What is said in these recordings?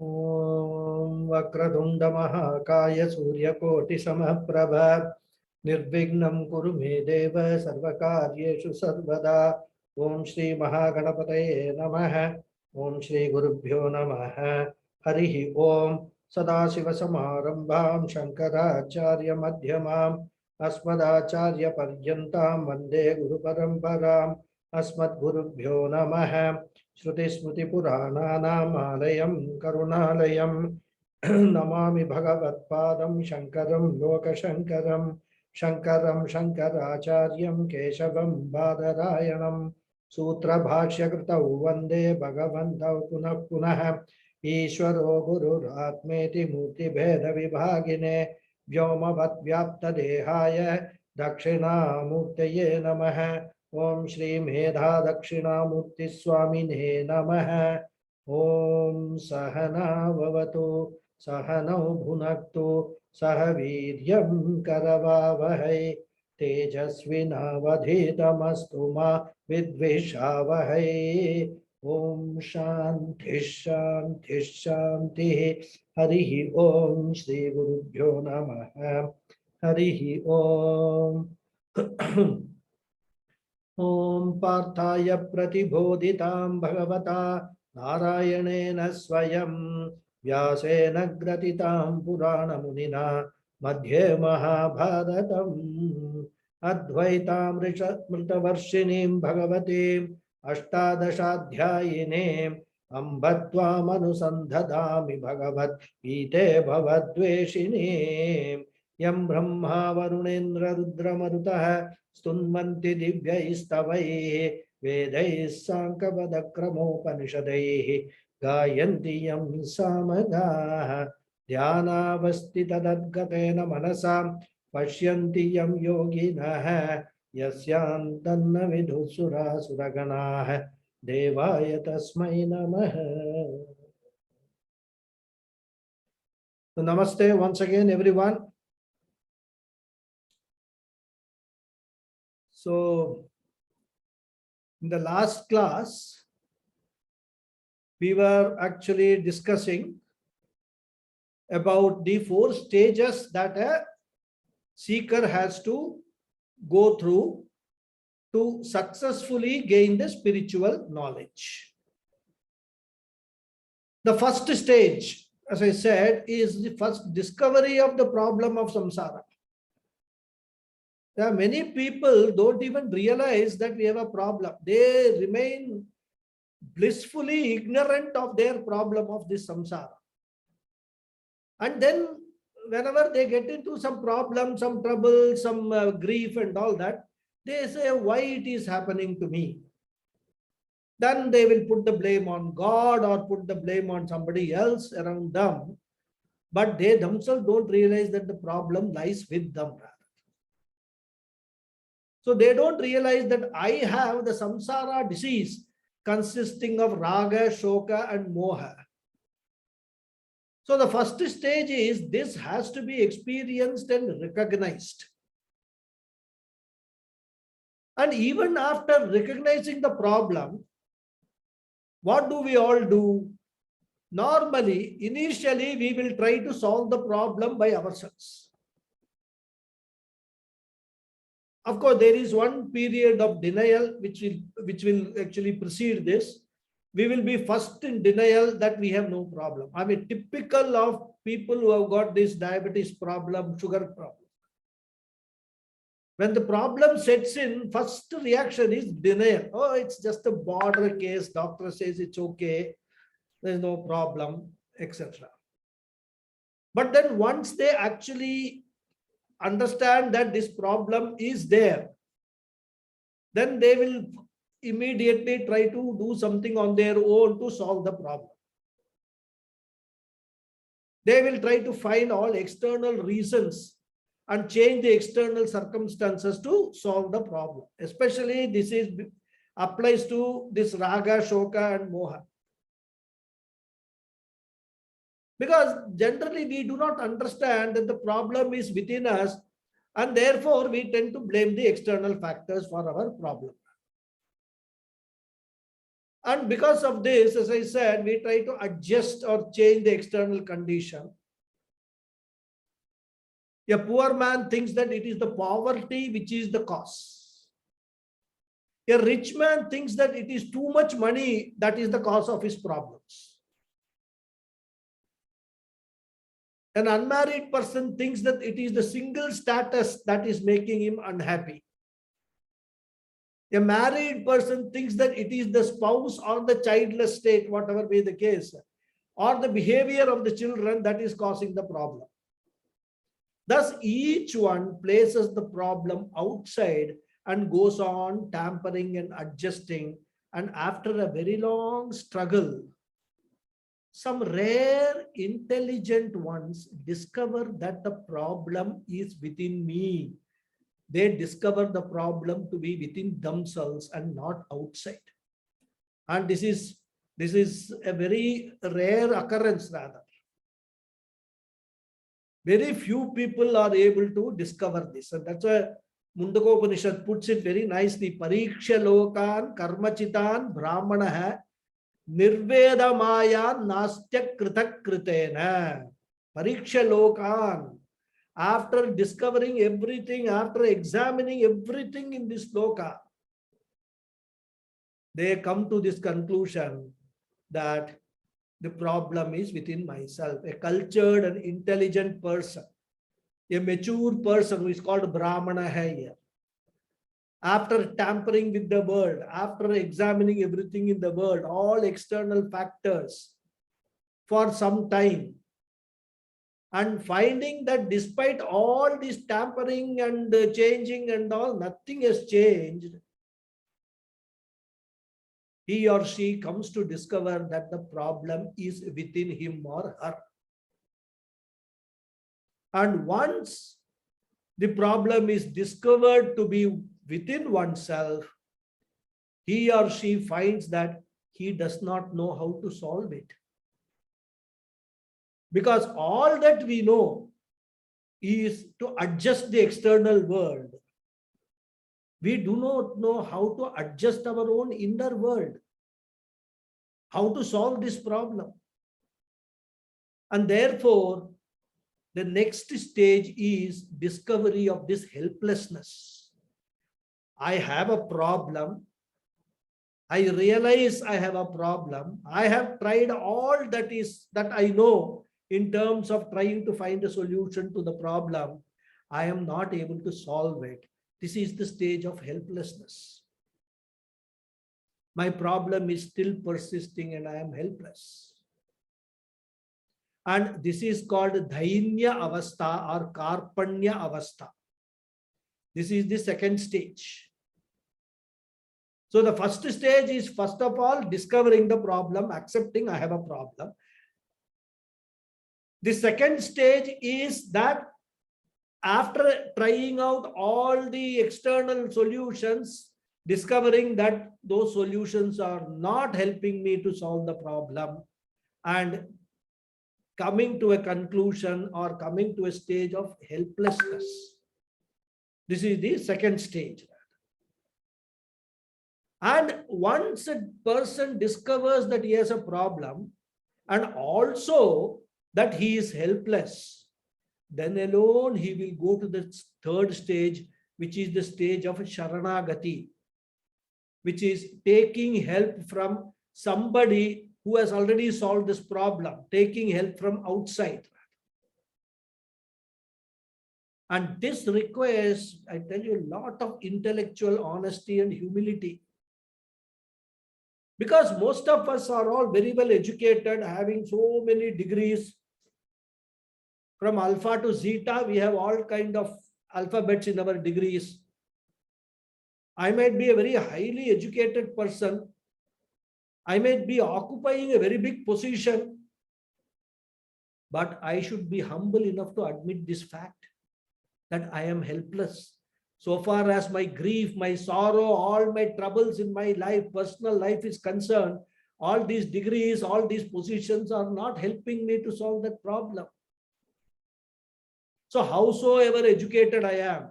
ॐ वक्रतुण्ड महाकाय सूर्यकोटि समप्रभ निर्विघ्नं कुरु मे देव सर्वकार्येषु सर्वदा। ओम श्री महागणपतये नमः। ओम श्री गुरुभ्यो नमः। हरिः ओम। सदाशिवसमारम्भां शंकराचार्य मध्यमाम् अस्मदाचार्यपर्यन्तां वन्दे गुरुपरम्पराम्। अस्मद्गुरुभ्यो नमः। श्रुतिस्मृतिपुराणानाम् आलयं करुणालयं नमामि भगवत्पादं शङ्करं लोकशङ्करं। शङ्करं शङ्कराचार्यं केशवं बादरायणं सूत्रभाष्यकृतौ वन्दे भगवन्तौ पुनः पुनः। ईश्वरो गुरुरात्मेति मूर्तिभेदविभागिने व्योमवद्व्याप्तदेहाय दक्षिणामूर्तये नमः। ओम श्री मेधा दक्षिणामूर्ति स्वामिने नमः। ओम सहना भवतु सहनौ भुनक्तु सह वीर्यं करवावहै तेजस्विनावधीतमस्तु मा विद्विषावहै। ओम शांति शांति शांति। हरि ओम श्री गुरुभ्यो नमः। हरि ओम। ओम पार्थाय प्रतिबोधितां भगवता नारायणेन स्वयं व्यासेन ग्रथितां पुराणमुनिना मध्ये महाभारतम् अद्वैतामृतवर्षिणीं भगवतीम् अष्टादशाध्यायिनीम् अम्ब त्वामनुसन्धदामि भगवद्गीते भवद्वेषिणीम्। यं ब्रह्मा वरुणेन्द्र रुद्रमरुतः स्तुन्वन्ति दिव्यैस्तवैः वेदैः साङ्गपदक्रमोपनिषदैः गायन्ति यं सामगाः। ध्यानावस्थिततद्गतेन मनसां पश्यन्ति यं योगिनः यस्यान्तन्न विदुःसुरासुरगणाः देवाय तस्मै नमः। So, namaste once again everyone. So, in the last class, we were actually discussing about the 4 stages that a seeker has to go through to successfully gain the spiritual knowledge. The first stage, as I said, is the first discovery of the problem of samsara. There are many people don't even realize that we have a problem. They remain blissfully ignorant of their problem of this samsara. And then whenever they get into some problem, some trouble, some grief and all that, they say, why it is happening to me? Then they will put the blame on God or put the blame on somebody else around them. But they themselves don't realize that the problem lies with them. So they don't realize that I have the samsara disease consisting of raga, shoka and moha. So the first stage is this has to be experienced and recognized. And even after recognizing the problem, what do we all do? Normally, initially, we will try to solve the problem by ourselves. Of course, there is one period of denial which will actually precede this. We will be first in denial that we have no problem. I mean, typical of people who have got this diabetes problem, sugar problem. When the problem sets in, first reaction is denial. Oh, it's just a border case. Doctor says it's okay. There's no problem, etc. But then once they actually understand that this problem is there, then they will immediately try to do something on their own to solve the problem. They will try to find all external reasons and change the external circumstances to solve the problem. Especially this applies to this raga, shoka and moha. Because generally we do not understand that the problem is within us, and therefore we tend to blame the external factors for our problem. And because of this, as I said, we try to adjust or change the external condition. A poor man thinks that it is the poverty which is the cause. A rich man thinks that it is too much money that is the cause of his problems. An unmarried person thinks that it is the single status that is making him unhappy. A married person thinks that it is the spouse or the childless state, whatever be the case, or the behavior of the children that is causing the problem. Thus, each one places the problem outside and goes on tampering and adjusting. And after a very long struggle, some rare intelligent ones discover that the problem is within me. They discover the problem to be within themselves and not outside. And this is a very rare occurrence rather. Very few people are able to discover this. And that's why Mundaka Upanishad puts it very nicely. Pariksha lokan karmachitan brahmanaha nirveda maya nastya kritak kritena. Pariksha lokan. After discovering everything, after examining everything in this loka, they come to this conclusion that the problem is within myself. A cultured and intelligent person, a mature person who is called Brahmana here, after tampering with the world, after examining everything in the world, all external factors for some time, and finding that despite all this tampering and changing and all, nothing has changed, he or she comes to discover that the problem is within him or her. And once the problem is discovered to be within oneself, he or she finds that he does not know how to solve it. Because all that we know is to adjust the external world. We do not know how to adjust our own inner world, how to solve this problem. And therefore, the next stage is discovery of this helplessness. I have a problem. I realize I have a problem. I have tried all that I know in terms of trying to find a solution to the problem. I am not able to solve it. This is the stage of helplessness. My problem is still persisting and I am helpless. And this is called Dhainya Avastha or Karpanya Avastha. This is the second stage. So the first stage is, first of all, discovering the problem, accepting I have a problem. The second stage is that after trying out all the external solutions, discovering that those solutions are not helping me to solve the problem, and coming to a conclusion or coming to a stage of helplessness. This is the second stage. And once a person discovers that he has a problem and also that he is helpless, then alone he will go to the third stage, which is the stage of Sharanagati, which is taking help from somebody who has already solved this problem, taking help from outside. And this requires, I tell you, a lot of intellectual honesty and humility. Because most of us are all very well educated, having so many degrees. From alpha to zeta, we have all kind of alphabets in our degrees. I might be a very highly educated person. I might be occupying a very big position. But I should be humble enough to admit this fact that I am helpless. So far as my grief, my sorrow, all my troubles in my life, personal life is concerned, all these degrees, all these positions are not helping me to solve that problem. So howsoever educated I am,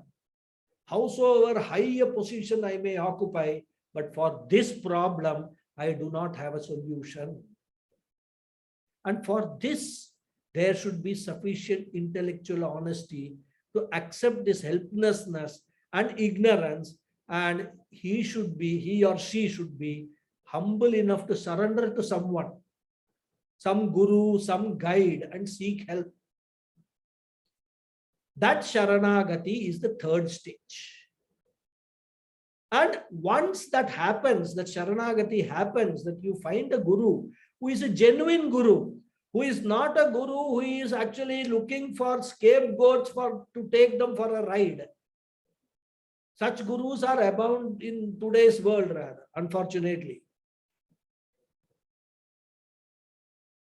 howsoever high a position I may occupy, but for this problem, I do not have a solution. And for this, there should be sufficient intellectual honesty to accept this helplessness and ignorance. And he or she should be humble enough to surrender to someone, some guru, some guide, and seek help. That Sharanagati is the third stage. And once that happens, that Sharanagati happens, that you find a guru who is a genuine guru, who is not a guru who is actually looking for scapegoats to take them for a ride. Such gurus are abound in today's world, rather, unfortunately.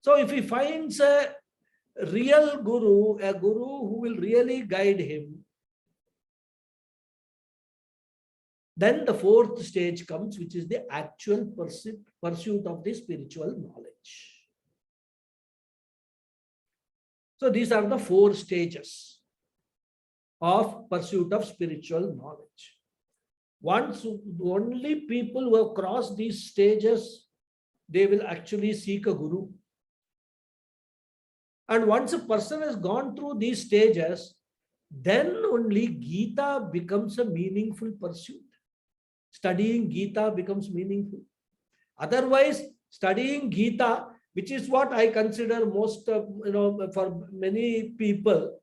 So if he finds a real guru, a guru who will really guide him, then the fourth stage comes, which is the actual pursuit of the spiritual knowledge. So these are the four stages of pursuit of spiritual knowledge. Only people who have crossed these stages, they will actually seek a guru. And once a person has gone through these stages, then only Gita becomes a meaningful pursuit. Studying Gita becomes meaningful. Otherwise, studying Gita, which is what I consider most, for many people,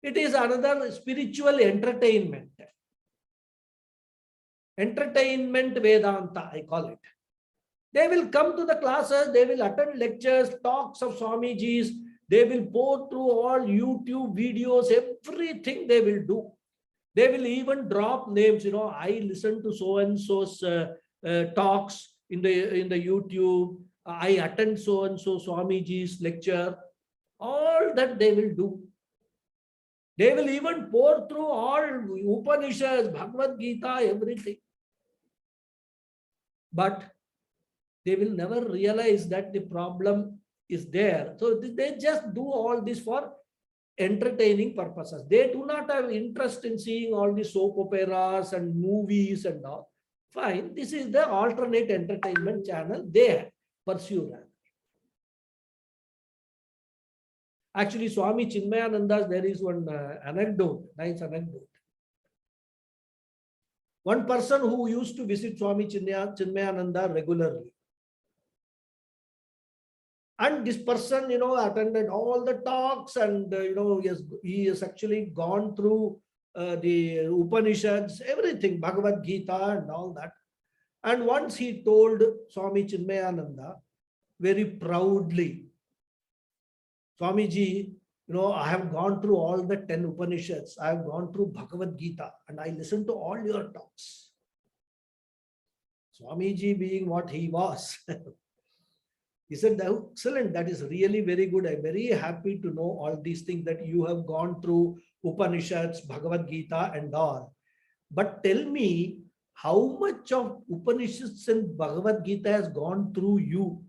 it is another spiritual entertainment. Entertainment Vedanta, I call it. They will come to the classes, they will attend lectures, talks of Swamiji's, they will go through all YouTube videos, everything they will do. They will even drop names. I listen to so and so's talks in the YouTube. I attend so and so Swamiji's lecture. All that they will do. They will even pour through all Upanishads, Bhagavad Gita, everything. But they will never realize that the problem is there. So they just do all this for entertaining purposes. They do not have interest in seeing all the soap operas and movies and all. Fine, this is the alternate entertainment channel they pursue. Actually, Swami Chinmayananda's, there is one anecdote, nice anecdote. One person who used to visit Swami Chinmayananda regularly. And this person, attended all the talks, and, he has actually gone through the Upanishads, everything, Bhagavad Gita and all that. And once he told Swami Chinmayananda very proudly, Swamiji, I have gone through all the 10 Upanishads. I have gone through Bhagavad Gita and I listened to all your talks. Swamiji being what he was, he said, excellent, that is really very good. I'm very happy to know all these things that you have gone through Upanishads, Bhagavad Gita and all. But tell me, how much of Upanishads and Bhagavad Gita has gone through you?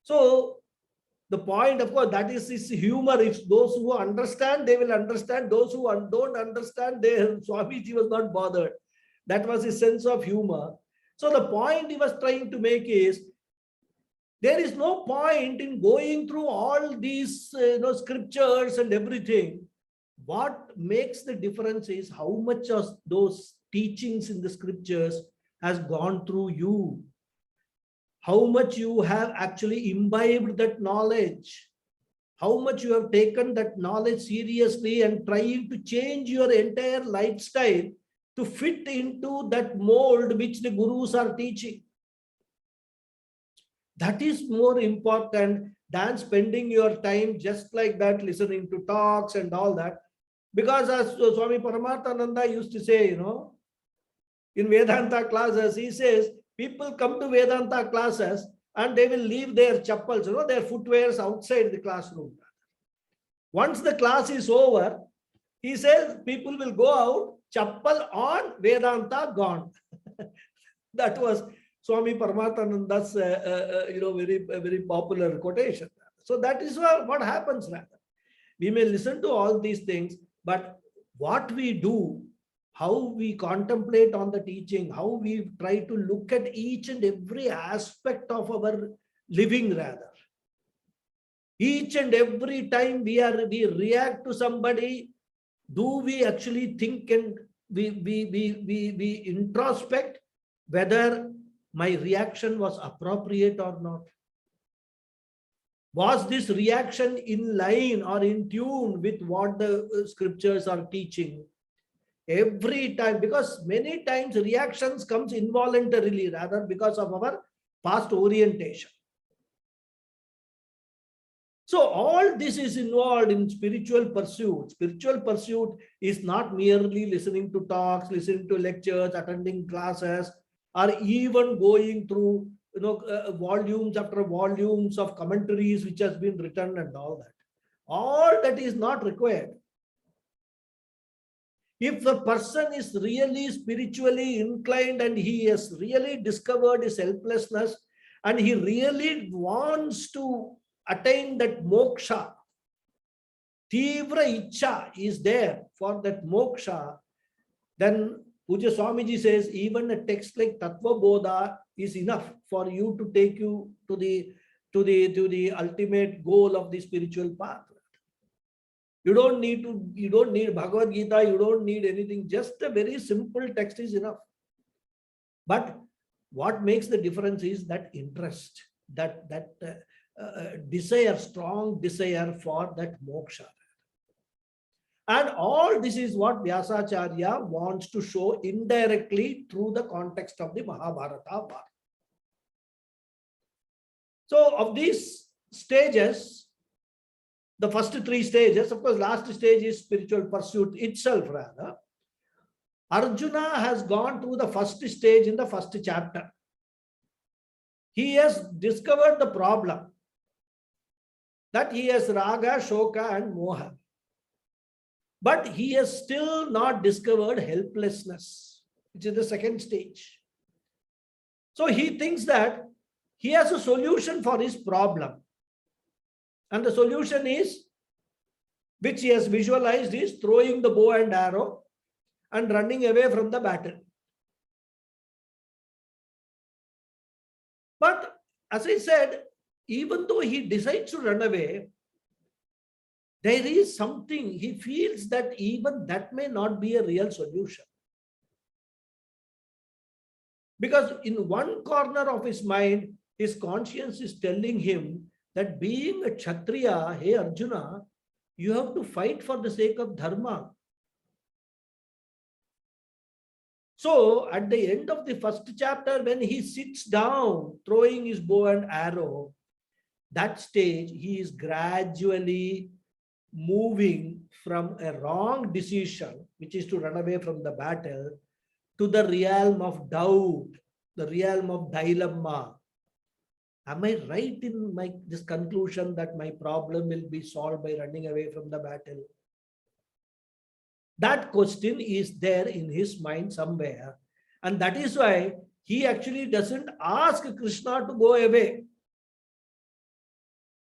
So the point, of course, that is his humor. If those who understand, they will understand. Those who don't understand, Swamiji was not bothered. That was his sense of humor. So the point he was trying to make is, there is no point in going through all these scriptures and everything. What makes the difference is how much of those teachings in the scriptures has gone through you. How much you have actually imbibed that knowledge. How much you have taken that knowledge seriously and trying to change your entire lifestyle to fit into that mold which the gurus are teaching. That is more important than spending your time just like that, listening to talks and all that. Because as Swami Paramarthananda used to say, in Vedanta classes, he says, people come to Vedanta classes and they will leave their chappals, their footwears outside the classroom. Once the class is over, he says, people will go out, chappal on, Vedanta gone. That was Swami Paramarthananda's, very popular quotation. So that is what happens rather. We may listen to all these things, but what we do how we contemplate on the teaching, how we try to look at each and every aspect of our living rather. Each and every time we react to somebody, do we actually think and we introspect whether my reaction was appropriate or not? Was this reaction in line or in tune with what the scriptures are teaching? Every time, because many times reactions comes involuntarily rather because of our past orientation. So all this is involved in spiritual pursuit. Spiritual pursuit is not merely listening to talks, listening to lectures, attending classes, or even going through volumes after volumes of commentaries which has been written and all that. All that is not required. If the person is really spiritually inclined and he has really discovered his helplessness and he really wants to attain that moksha, Tivra Icha is there for that moksha, then Puja Swamiji says even a text like Tattva Bodha is enough for you to take you to the ultimate goal of the spiritual path. You don't need Bhagavad Gita, you don't need anything, just a very simple text is enough. But what makes the difference is that interest, that desire, strong desire for that moksha. And all this is what Vyasacharya wants to show indirectly through the context of the Mahabharata. So of these stages, the first three stages, of course, last stage is spiritual pursuit itself rather. Arjuna has gone through the first stage in the first chapter. He has discovered the problem that he has raga, shoka and moha. But he has still not discovered helplessness, which is the second stage. So he thinks that he has a solution for his problem. And the solution is, which he has visualized, is throwing the bow and arrow and running away from the battle. But as I said, even though he decides to run away, there is something, he feels that even that may not be a real solution. Because in one corner of his mind, his conscience is telling him that being a Kshatriya, hey Arjuna, you have to fight for the sake of dharma. So at the end of the first chapter, when he sits down, throwing his bow and arrow, that stage, he is gradually moving from a wrong decision, which is to run away from the battle, to the realm of doubt, the realm of dilemma. Am I right in this conclusion that my problem will be solved by running away from the battle? That question is there in his mind somewhere. And that is why he actually doesn't ask Krishna to go away.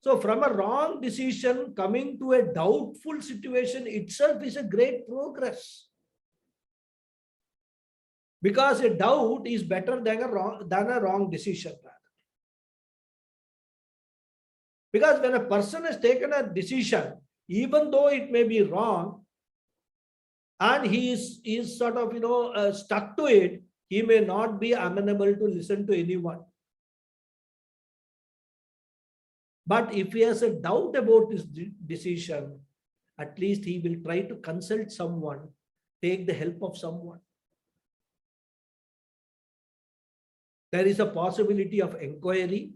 So from a wrong decision coming to a doubtful situation itself is a great progress. Because a doubt is better than a wrong decision. Because when a person has taken a decision, even though it may be wrong, and he is sort of stuck to it, he may not be amenable to listen to anyone. But if he has a doubt about his decision, at least he will try to consult someone, take the help of someone. There is a possibility of inquiry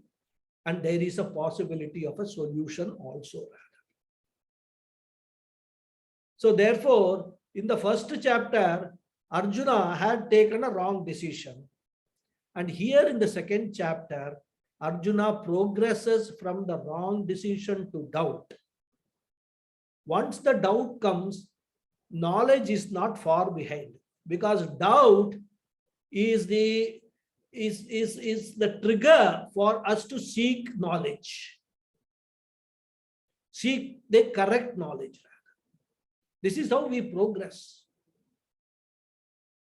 and there is a possibility of a solution also. So therefore, in the first chapter, Arjuna had taken a wrong decision. And here in the second chapter, Arjuna progresses from the wrong decision to doubt. Once the doubt comes, knowledge is not far behind, because doubt is the trigger for us to seek knowledge. Seek the correct knowledge. This is how we progress.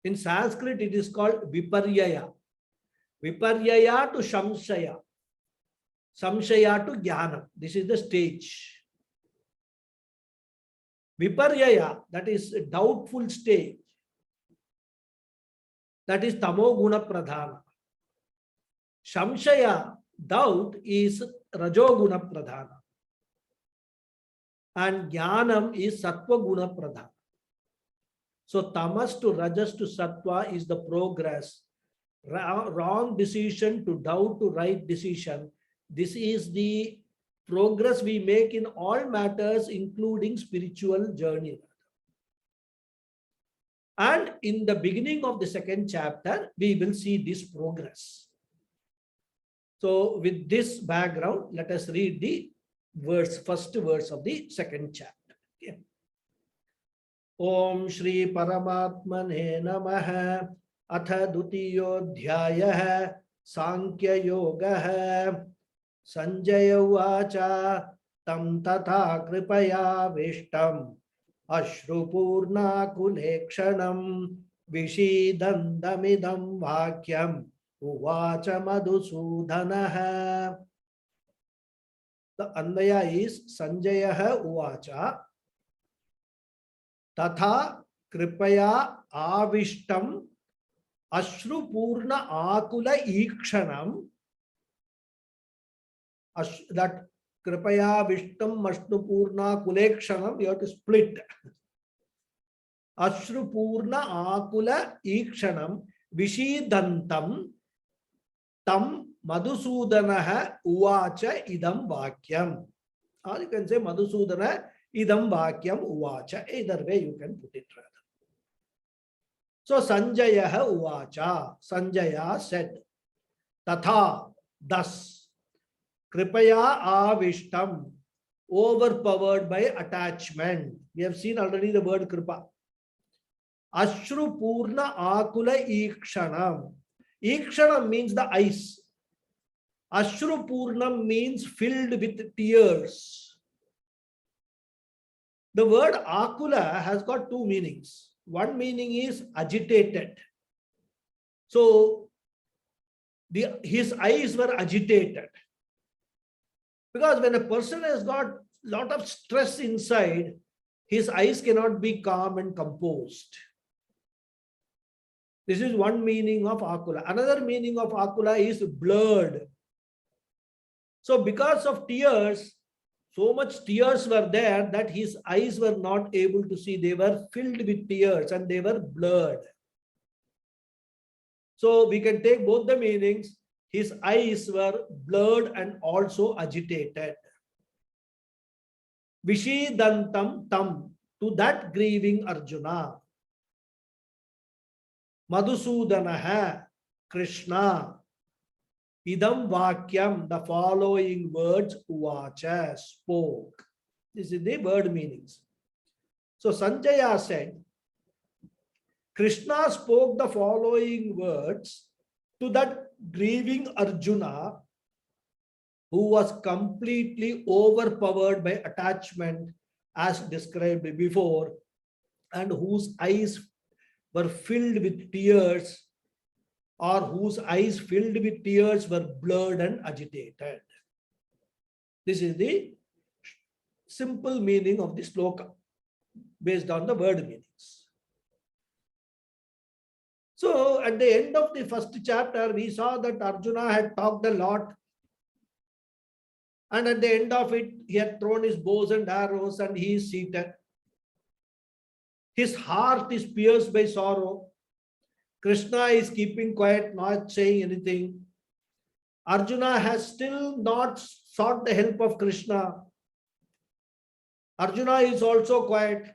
In Sanskrit, it is called Viparyaya. Viparyaya to Samshaya. Samshaya to Jnana. This is the stage. Viparyaya, that is a doubtful stage. That is Tamo Guna Pradhana. Samshaya, doubt, is Rajo Guna Pradhana. And Jnanam is Sattva Guna Pradhana. So Tamas to Rajas to Sattva is the progress. Wrong decision to doubt to right decision. This is the progress we make in all matters, including spiritual journey. And in the beginning of the second chapter, we will see this progress. So with this background, let us read the first verse of the second chapter. Okay. Om Shri Paramatmane Namaha Atha Dutiyodhyayah Sankhya Yogaha Sanjaya Uvacha Tam Tatha Kripaya Vishtam Ashrupurna Kulekshanam Vishidandamidam Vakyam Uvacha Madhusudhanaha. The Anvaya is Sanjaya Uvacha Tatha Kripaya Avishtam Ashrupurna Akula Ikshanam. That Kripaya Vishtam Ashrupurna Kulekshanam, you have to split. Ashrupurna Akula Ikshanam Vishidantam Tam Madhusudanaha Uvacha Idam Vakyam. Or you can say Madhusudana Idam Vakyam Uvacha. Either way you can put it rather. So Sanjaya Uvacha. Sanjaya said, Tatha, thus, Kripaya Avishtam, overpowered by attachment. We have seen already the word Kripa. Ashru Purna Akula Ikshanam. Ikshanam means the eyes. Ashru Purnam means filled with tears. The word Akula has got two meanings. One meaning is agitated. So his eyes were agitated. Because when a person has got a lot of stress inside, his eyes cannot be calm and composed. This is one meaning of Akula. Another meaning of Akula is blurred. So because of tears, so much tears were there that his eyes were not able to see. They were filled with tears and they were blurred. So we can take both the meanings. His eyes were blurred and also agitated. Vishidantam tam, to that grieving Arjuna. Madhusudanaha, Krishna. Idam Vakyam, the following words, Uvacha, spoke. This is the word meanings. So Sanjaya said, Krishna spoke the following words to that grieving Arjuna who was completely overpowered by attachment as described before and whose eyes were filled with tears or whose eyes filled with tears were blurred and agitated. This is the simple meaning of the sloka based on the word meanings. So at the end of the first chapter, we saw that Arjuna had talked a lot. And at the end of it, he had thrown his bows and arrows and he is seated. His heart is pierced by sorrow. Krishna is keeping quiet, not saying anything. Arjuna has still not sought the help of Krishna. Arjuna is also quiet.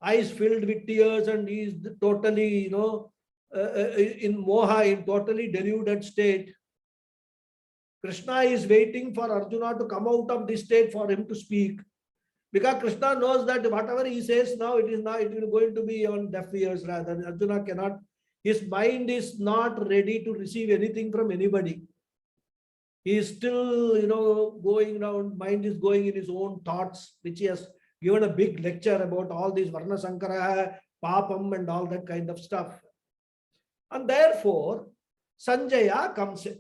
Eyes filled with tears and he is totally, in moha, in totally deluded state. Krishna is waiting for Arjuna to come out of this state for him to speak. Because Krishna knows that whatever he says now, it is going to be on deaf ears rather. Arjuna cannot, his mind is not ready to receive anything from anybody. He is still, going around, mind is going in his own thoughts, which he has given a big lecture about all these Varna Sankara, papam and all that kind of stuff. And therefore, Sanjaya comes in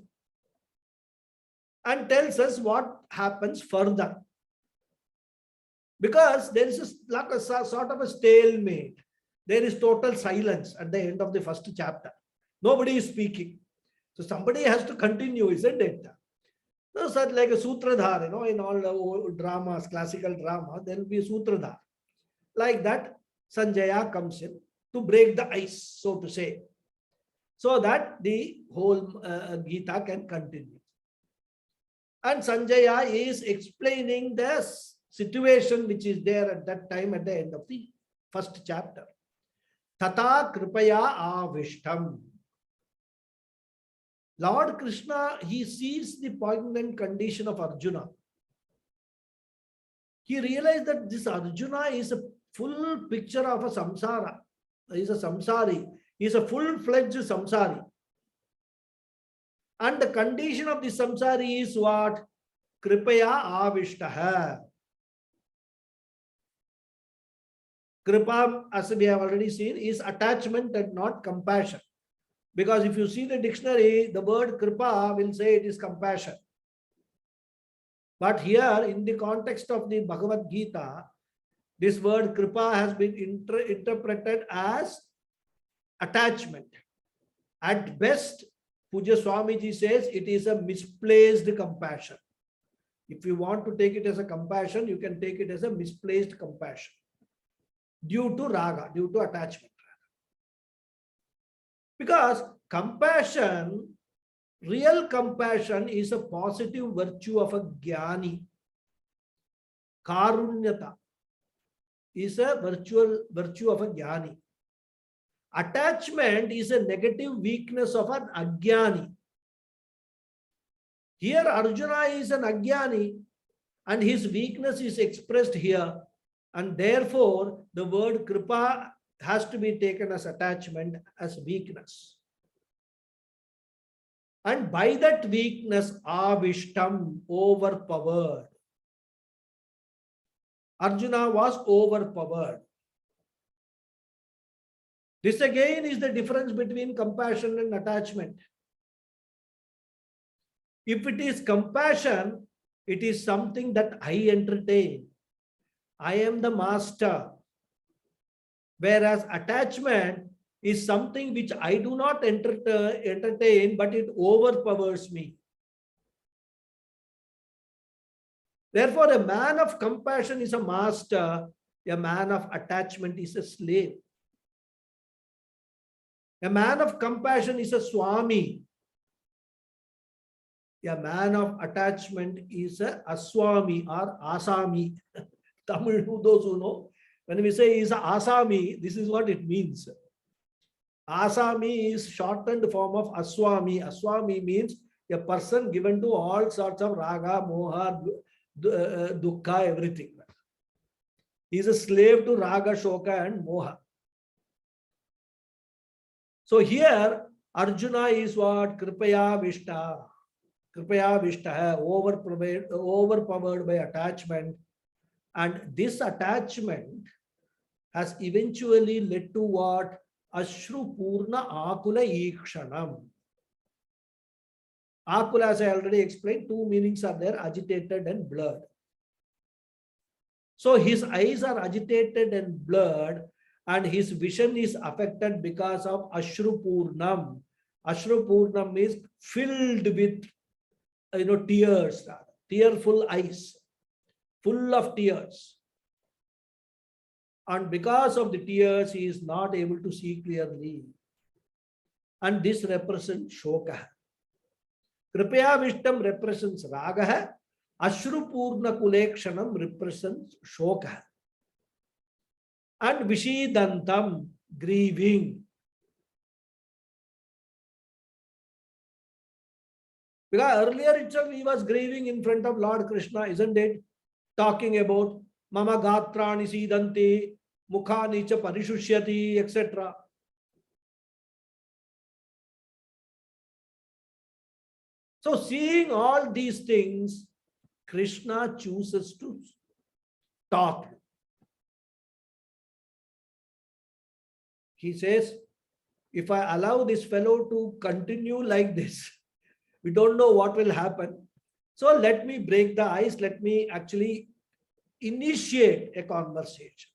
and tells us what happens further. Because there is like a sort of a stalemate. There is total silence at the end of the first chapter. Nobody is speaking. So somebody has to continue, isn't it? So such like a sutradhar, in all dramas, classical drama, there will be a sutradhar. Like that, Sanjaya comes in to break the ice, so to say, so that the whole Gita can continue. And Sanjaya is explaining the situation which is there at that time at the end of the first chapter. Tata kripaya avishtam. Lord Krishna, he sees the poignant condition of Arjuna. He realized that this Arjuna is a full picture of a samsara. He is a samsari. He is a full-fledged samsari. And the condition of the samsari is what? Kripaya avishtaha. Kripa, as we have already seen, is attachment and not compassion. Because if you see the dictionary, the word kripa will say it is compassion. But here, in the context of the Bhagavad Gita, this word kripa has been interpreted as attachment. At best, Puja Swamiji says it is a misplaced compassion. If you want to take it as a compassion, you can take it as a misplaced compassion due to raga, due to attachment. Because compassion, real compassion is a positive virtue of a jnani. Karunyata is a virtue of a jnani. Attachment is a negative weakness of an ajnani. Here Arjuna is an ajnani and his weakness is expressed here, and therefore the word kripa has to be taken as attachment, as weakness. And by that weakness, avishtam, overpowered. Arjuna was overpowered. This again is the difference between compassion and attachment. If it is compassion, it is something that I entertain. I am the master. Whereas attachment is something which I do not entertain, but it overpowers me. Therefore, a man of compassion is a master. A man of attachment is a slave. A man of compassion is a swami. A man of attachment is a aswami or asami. Tamil, those who know, when we say is a asami, this is what it means. Asami is shortened form of aswami. Aswami means a person given to all sorts of raga, moha, dukkha, everything. He is a slave to raga, shoka and moha. So here Arjuna is what? Kripaya vishta. Kripaya vishta, overpowered by attachment. And this attachment has eventually led to what? Ashru Purna Akula Ikshanam. Akula, as I already explained, two meanings are there, agitated and blurred. So his eyes are agitated and blurred, and his vision is affected because of Ashru Purnam. Ashru Purnam is filled with tears, tearful eyes, full of tears. And because of the tears, he is not able to see clearly. And this represents shoka. Kripaya Vishtam represents raga. Ashru Purna Kulekshanam represents shoka. And Vishidantam, grieving. Because earlier itself he was grieving in front of Lord Krishna, isn't it? Talking about Mama Gatrani Sidanti, Mukhani cha Parishusyati, etc. So seeing all these things, Krishna chooses to talk. He says, if I allow this fellow to continue like this, we don't know what will happen. So let me break the ice. Let me actually initiate a conversation.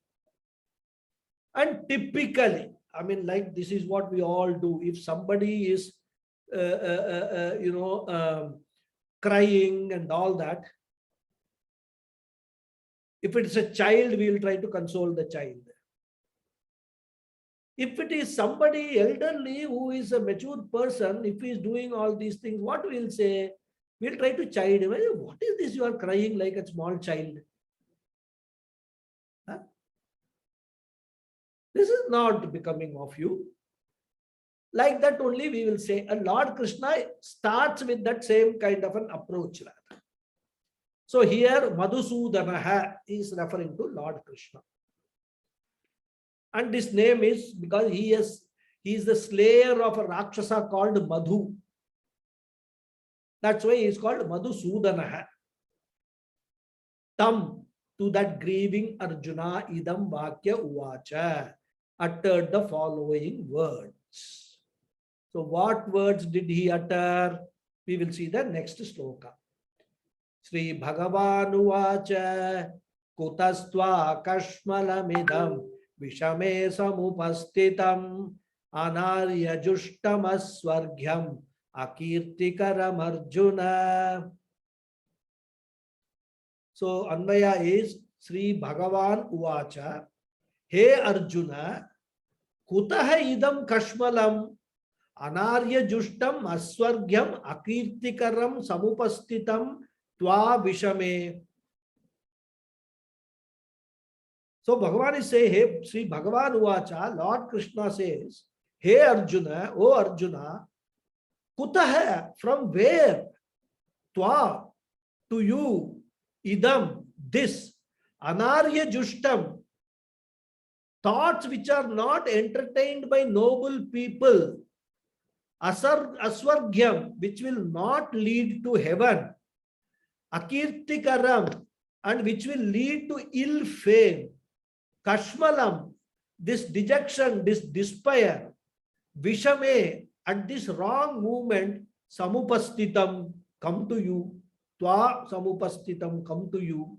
And typically, I mean, like this is what we all do. If somebody is, crying and all that, if it's a child, we will try to console the child. If it is somebody elderly who is a mature person, if he is doing all these things, what we'll say? We'll try to chide him. What is this? You are crying like a small child. Huh? This is not becoming of you. Like that only we will say. And Lord Krishna starts with that same kind of an approach. So here Madhusudanaha is referring to Lord Krishna. And this name is because he is the slayer of a Rakshasa called Madhu. That's why he is called Madhusudanaha. Tam, to that grieving Arjuna idam vakya uvacha, uttered the following words. So what words did he utter? We will see the next sloka. Sri Bhagavan uvacha kutastva kashmalamidam vishame samupastitam anarya jushtamaswargyam akirtikaram arjuna. So Anvaya is Sri Bhagavan uvacha, He Arjuna, kutaha idam kashmalam anarya jushtam aswargyam akirtikaram samupastitam tva vishame. So Bhagavan is saying, Hey Sri Bhagavan uvacha, Lord Krishna says, Hey Arjuna, O Arjuna, kutaha, from where? Tva, to you. Idam, this, anarya jushtam, thoughts which are not entertained by noble people, aswargyam, which will not lead to heaven, akirtikaram, and which will lead to ill fame, kashmalam, this dejection, this despair, vishame, at this wrong movement, samupastitam, come to you. Tva samupastitam, come to you.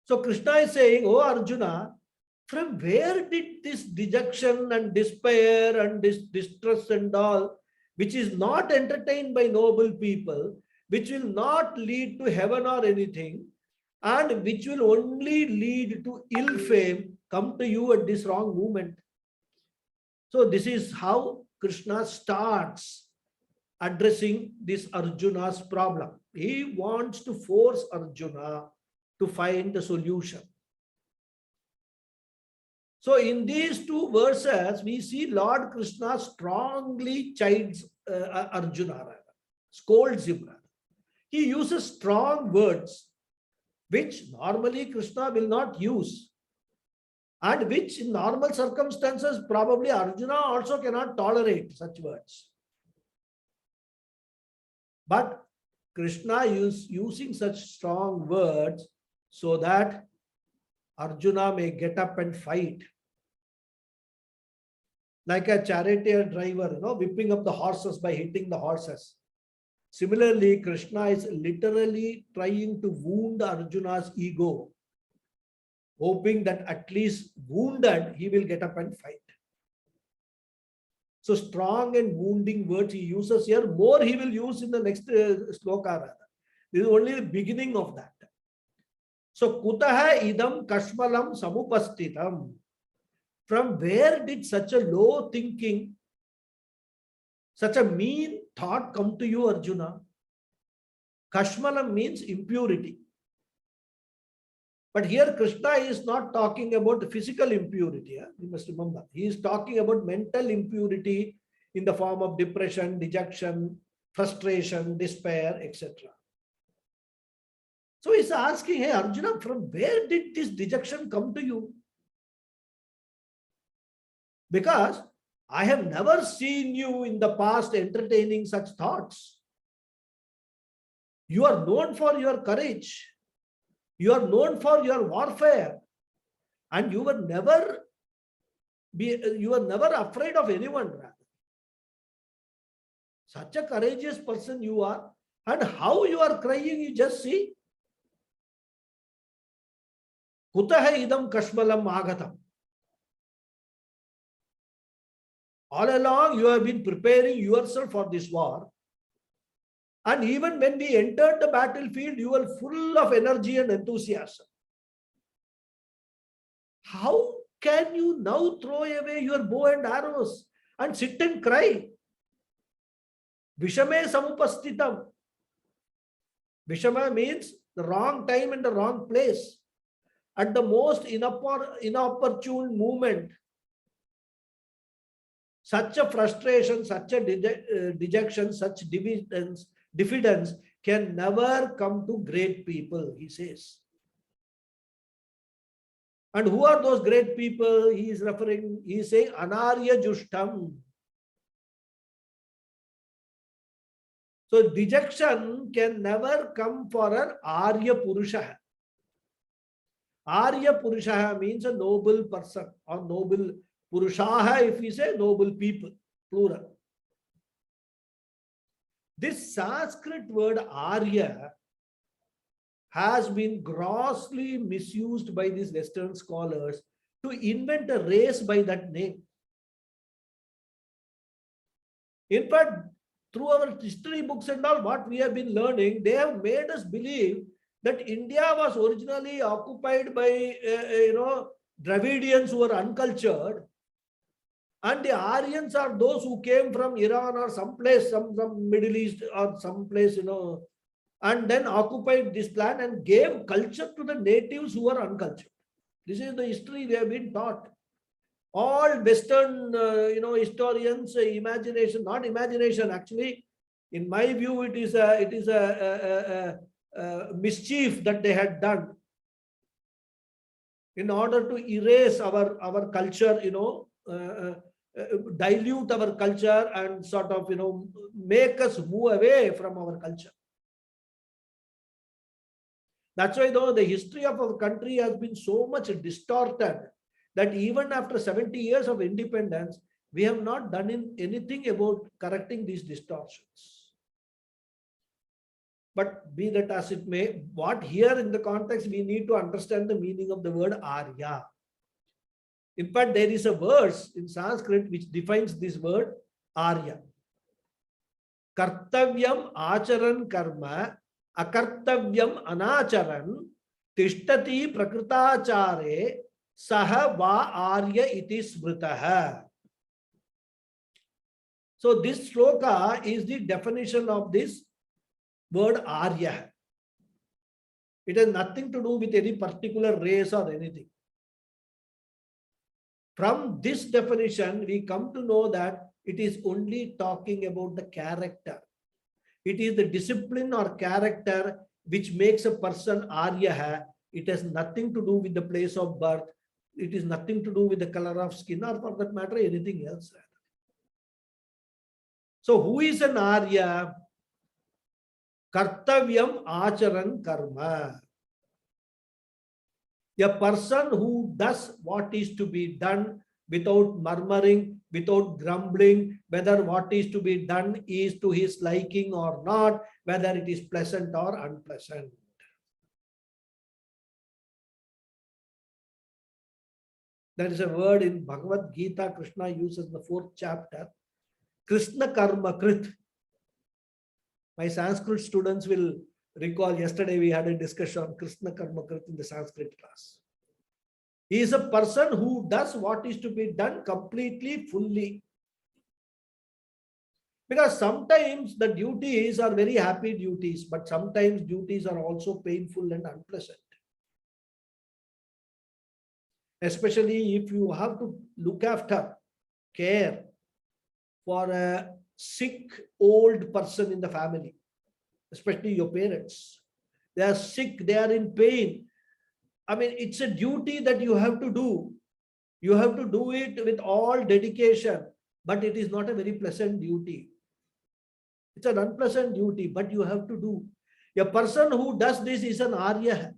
So Krishna is saying, oh Arjuna, from where did this dejection and despair and this distress and all, which is not entertained by noble people, which will not lead to heaven or anything, and which will only lead to ill fame, come to you at this wrong moment? So this is how Krishna starts addressing this Arjuna's problem. He wants to force Arjuna to find the solution. So in these two verses, we see Lord Krishna strongly chides Arjuna, scolds him. He uses strong words, which normally Krishna will not use, and which in normal circumstances, probably Arjuna also cannot tolerate such words. But Krishna is using such strong words so that Arjuna may get up and fight. Like a charioteer driver, whipping up the horses by hitting the horses. Similarly, Krishna is literally trying to wound Arjuna's ego, hoping that at least wounded, he will get up and fight. So strong and wounding words he uses here, more he will use in the next sloka. This is only the beginning of that. So kutaha idam kashmalam samupastitam. From where did such a low thinking, such a mean thought come to you, Arjuna? Kashmalam means impurity. But here Krishna is not talking about physical impurity. You must remember. He is talking about mental impurity in the form of depression, dejection, frustration, despair, etc. So he's asking, hey Arjuna, from where did this dejection come to you? Because I have never seen you in the past entertaining such thoughts. You are known for your courage. You are known for your warfare, and you were never You are never afraid of anyone, rather. Such a courageous person you are. And how you are crying, you just see. Kutaha idam kashmalam agatam. All along, you have been preparing yourself for this war. And even when we entered the battlefield, you were full of energy and enthusiasm. How can you now throw away your bow and arrows and sit and cry? Vishame samupastitam. Vishama means the wrong time and the wrong place. At the most inopportune moment, such a frustration, such a dejection, such diffidence can never come to great people, he says. And who are those great people? He is saying Anarya Jushtam. So dejection can never come for an Arya Purusha. Arya Purusha means a noble person or noble Purushaha, if we say noble people, plural. This Sanskrit word Arya has been grossly misused by these Western scholars to invent a race by that name. In fact, through our history books and all, what we have been learning, they have made us believe that India was originally occupied by, Dravidians who were uncultured, and the Aryans are those who came from Iran or someplace, some Middle East or someplace, and then occupied this land and gave culture to the natives who were uncultured. This is the history we have been taught. All Western, historians, imagination, not imagination, actually, in my view, it is a mischief that they had done in order to erase our culture, dilute our culture and sort of, make us move away from our culture. That's why, though, the history of our country has been so much distorted that even after 70 years of independence, we have not done anything about correcting these distortions. But be that as it may, what here in the context, we need to understand the meaning of the word Arya. In fact, there is a verse in Sanskrit which defines this word Arya. Kartavyam acharan karma, akartavyam anacharan, tishtati prakritachare, saha va arya iti smritaha. So this shloka is the definition of this word Arya. It has nothing to do with any particular race or anything. From this definition, we come to know that it is only talking about the character. It is the discipline or character which makes a person Arya. It has nothing to do with the place of birth. It is nothing to do with the color of skin or, for that matter, anything else. So who is an Arya? Kartavyam acharan karma. A person who does what is to be done without murmuring, without grumbling, whether what is to be done is to his liking or not, whether it is pleasant or unpleasant. There is a word in Bhagawad Gita, Krishna uses in the 4th chapter, Krishna karma krit. My Sanskrit students will recall yesterday we had a discussion on Krishna karma krit in the Sanskrit class. He is a person who does what is to be done completely, fully. Because sometimes the duties are very happy duties, but sometimes duties are also painful and unpleasant. Especially if you have to look after, care for a sick old person in the family, especially your parents. They are sick, they are in pain. I mean, it's a duty that you have to do. You have to do it with all dedication, but it is not a very pleasant duty. It's an unpleasant duty, but you have to do. A person who does this is an Arya.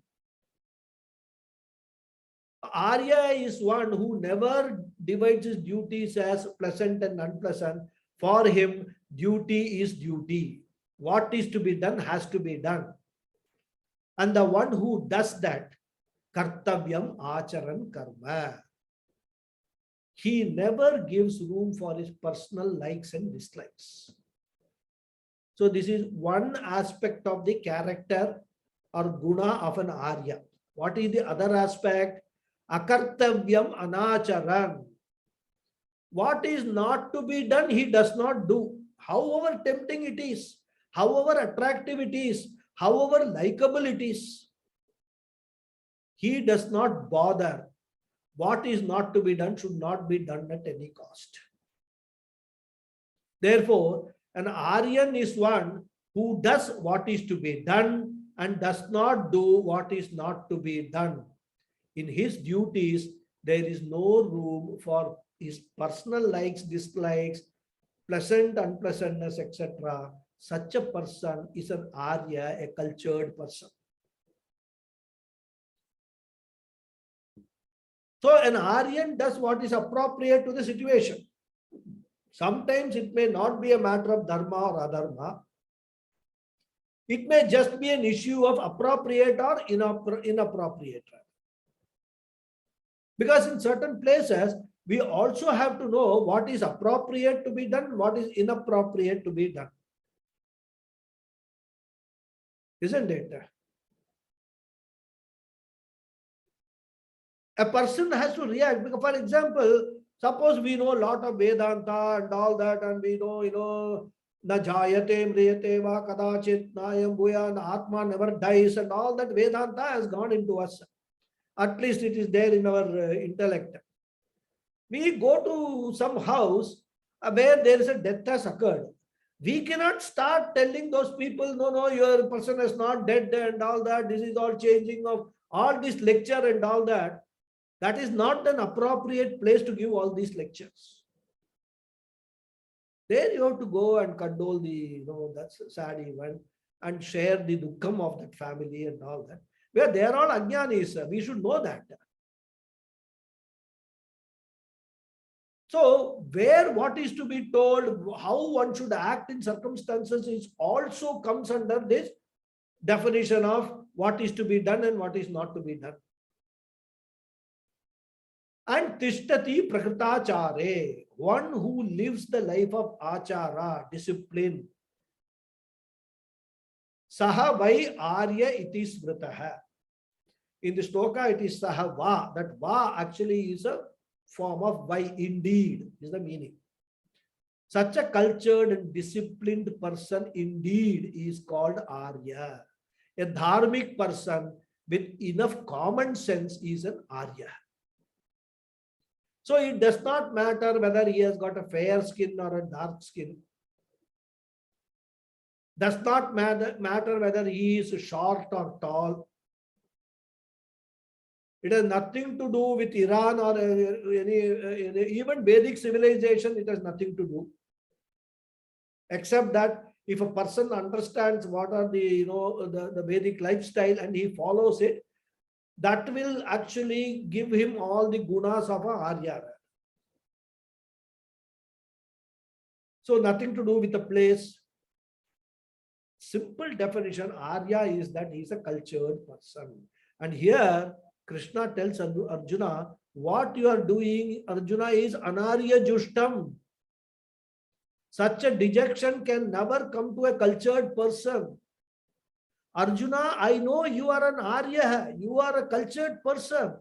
Arya is one who never divides his duties as pleasant and unpleasant. For him, duty is duty. What is to be done has to be done. And the one who does that, kartavyam acharan karma. He never gives room for his personal likes and dislikes. So this is one aspect of the character or guna of an Arya. What is the other aspect? Akartavyam anacharan. What is not to be done, he does not do. However tempting it is, however attractive it is, however likable it is, he does not bother. What is not to be done should not be done at any cost. Therefore, an Aryan is one who does what is to be done and does not do what is not to be done. In his duties, there is no room for his personal likes, dislikes, pleasant, unpleasantness, etc. Such a person is an Arya, a cultured person. So an Aryan does what is appropriate to the situation. Sometimes it may not be a matter of dharma or adharma. It may just be an issue of appropriate or inappropriate. Because in certain places, we also have to know what is appropriate to be done, what is inappropriate to be done. Isn't it? A person has to react. Because, for example, suppose we know a lot of Vedanta and all that, and we know, na jayate mriyate va kadachit nayam bhuya, and Atma never dies, and all that Vedanta has gone into us. At least it is there in our intellect. We go to some house where there is a death has occurred. We cannot start telling those people, no, your person is not dead and all that. This is all changing of all this lecture and all that. That is not an appropriate place to give all these lectures. There you have to go and condole the, that's a sad event and share the dukkham of that family and all that. Where they are all ajnanis, we should know that. So, where what is to be told, how one should act in circumstances is also comes under this definition of what is to be done and what is not to be done. And tishtati prakritachare, one who lives the life of achara, discipline. Saha vai arya iti smritaha. In the shloka, it is saha va. That va actually is a form of vai, indeed, is the meaning. Such a cultured and disciplined person indeed is called Arya. A dharmic person with enough common sense is an Arya. So it does not matter whether he has got a fair skin or a dark skin. Does not matter whether he is short or tall. It has nothing to do with Iran or any even Vedic civilization. It has nothing to do. Except that if a person understands what are the the Vedic lifestyle and he follows it, that will actually give him all the gunas of a Arya. So nothing to do with the place. Simple definition, Arya is that he is a cultured person. And here Krishna tells Arjuna, what you are doing, Arjuna, is anarya jushtam. Such a dejection can never come to a cultured person. Arjuna, I know you are an Arya, you are a cultured person.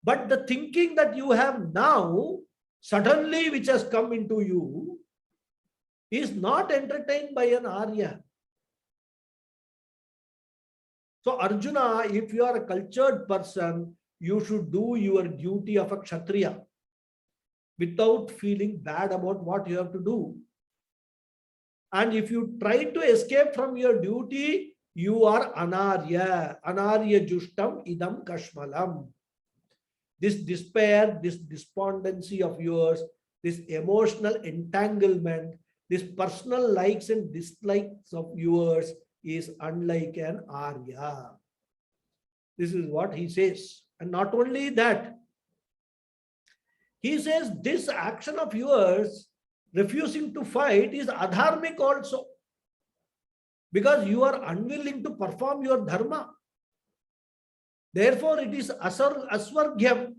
But the thinking that you have now, suddenly which has come into you, is not entertained by an Arya. So Arjuna, if you are a cultured person, you should do your duty of a Kshatriya without feeling bad about what you have to do. And if you try to escape from your duty, you are anarya. Anarya jushtam idam kashmalam. This despair, this despondency of yours, this emotional entanglement, this personal likes and dislikes of yours is unlike an Arya. This is what he says. And not only that, He says this action of yours, refusing to fight, is adharmic also. Because you are unwilling to perform your dharma. Therefore, it is asvargyam.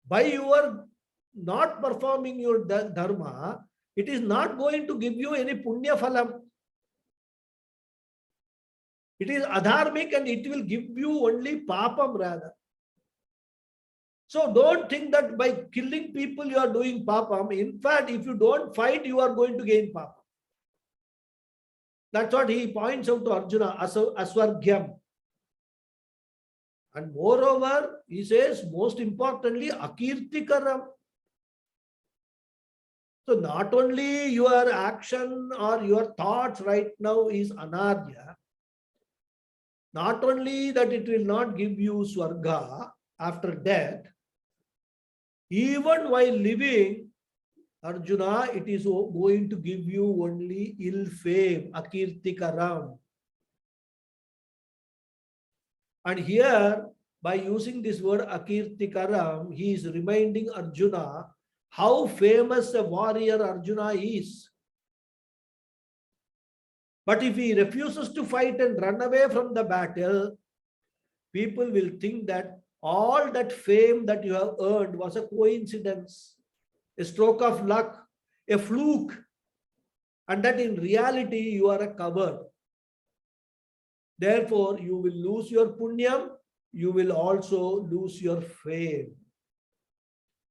By your not performing your dharma, it is not going to give you any punya phalam. It is adharmic and it will give you only papam rather. So don't think that by killing people you are doing papam. In fact, if you don't fight, you are going to gain papam. That's what he points out to Arjuna, asvargyam. And moreover, he says, most importantly, akirtikaram. So not only your action or your thoughts right now is anarya, not only that it will not give you swarga after death, even while living, Arjuna, it is going to give you only ill fame, akirtikaram. And here, by using this word akirtikaram, he is reminding Arjuna how famous a warrior Arjuna is. But if he refuses to fight and run away from the battle, people will think that all that fame that you have earned was a coincidence, a stroke of luck, a fluke, and that in reality you are a coward. Therefore, you will lose your punyam, you will also lose your fame.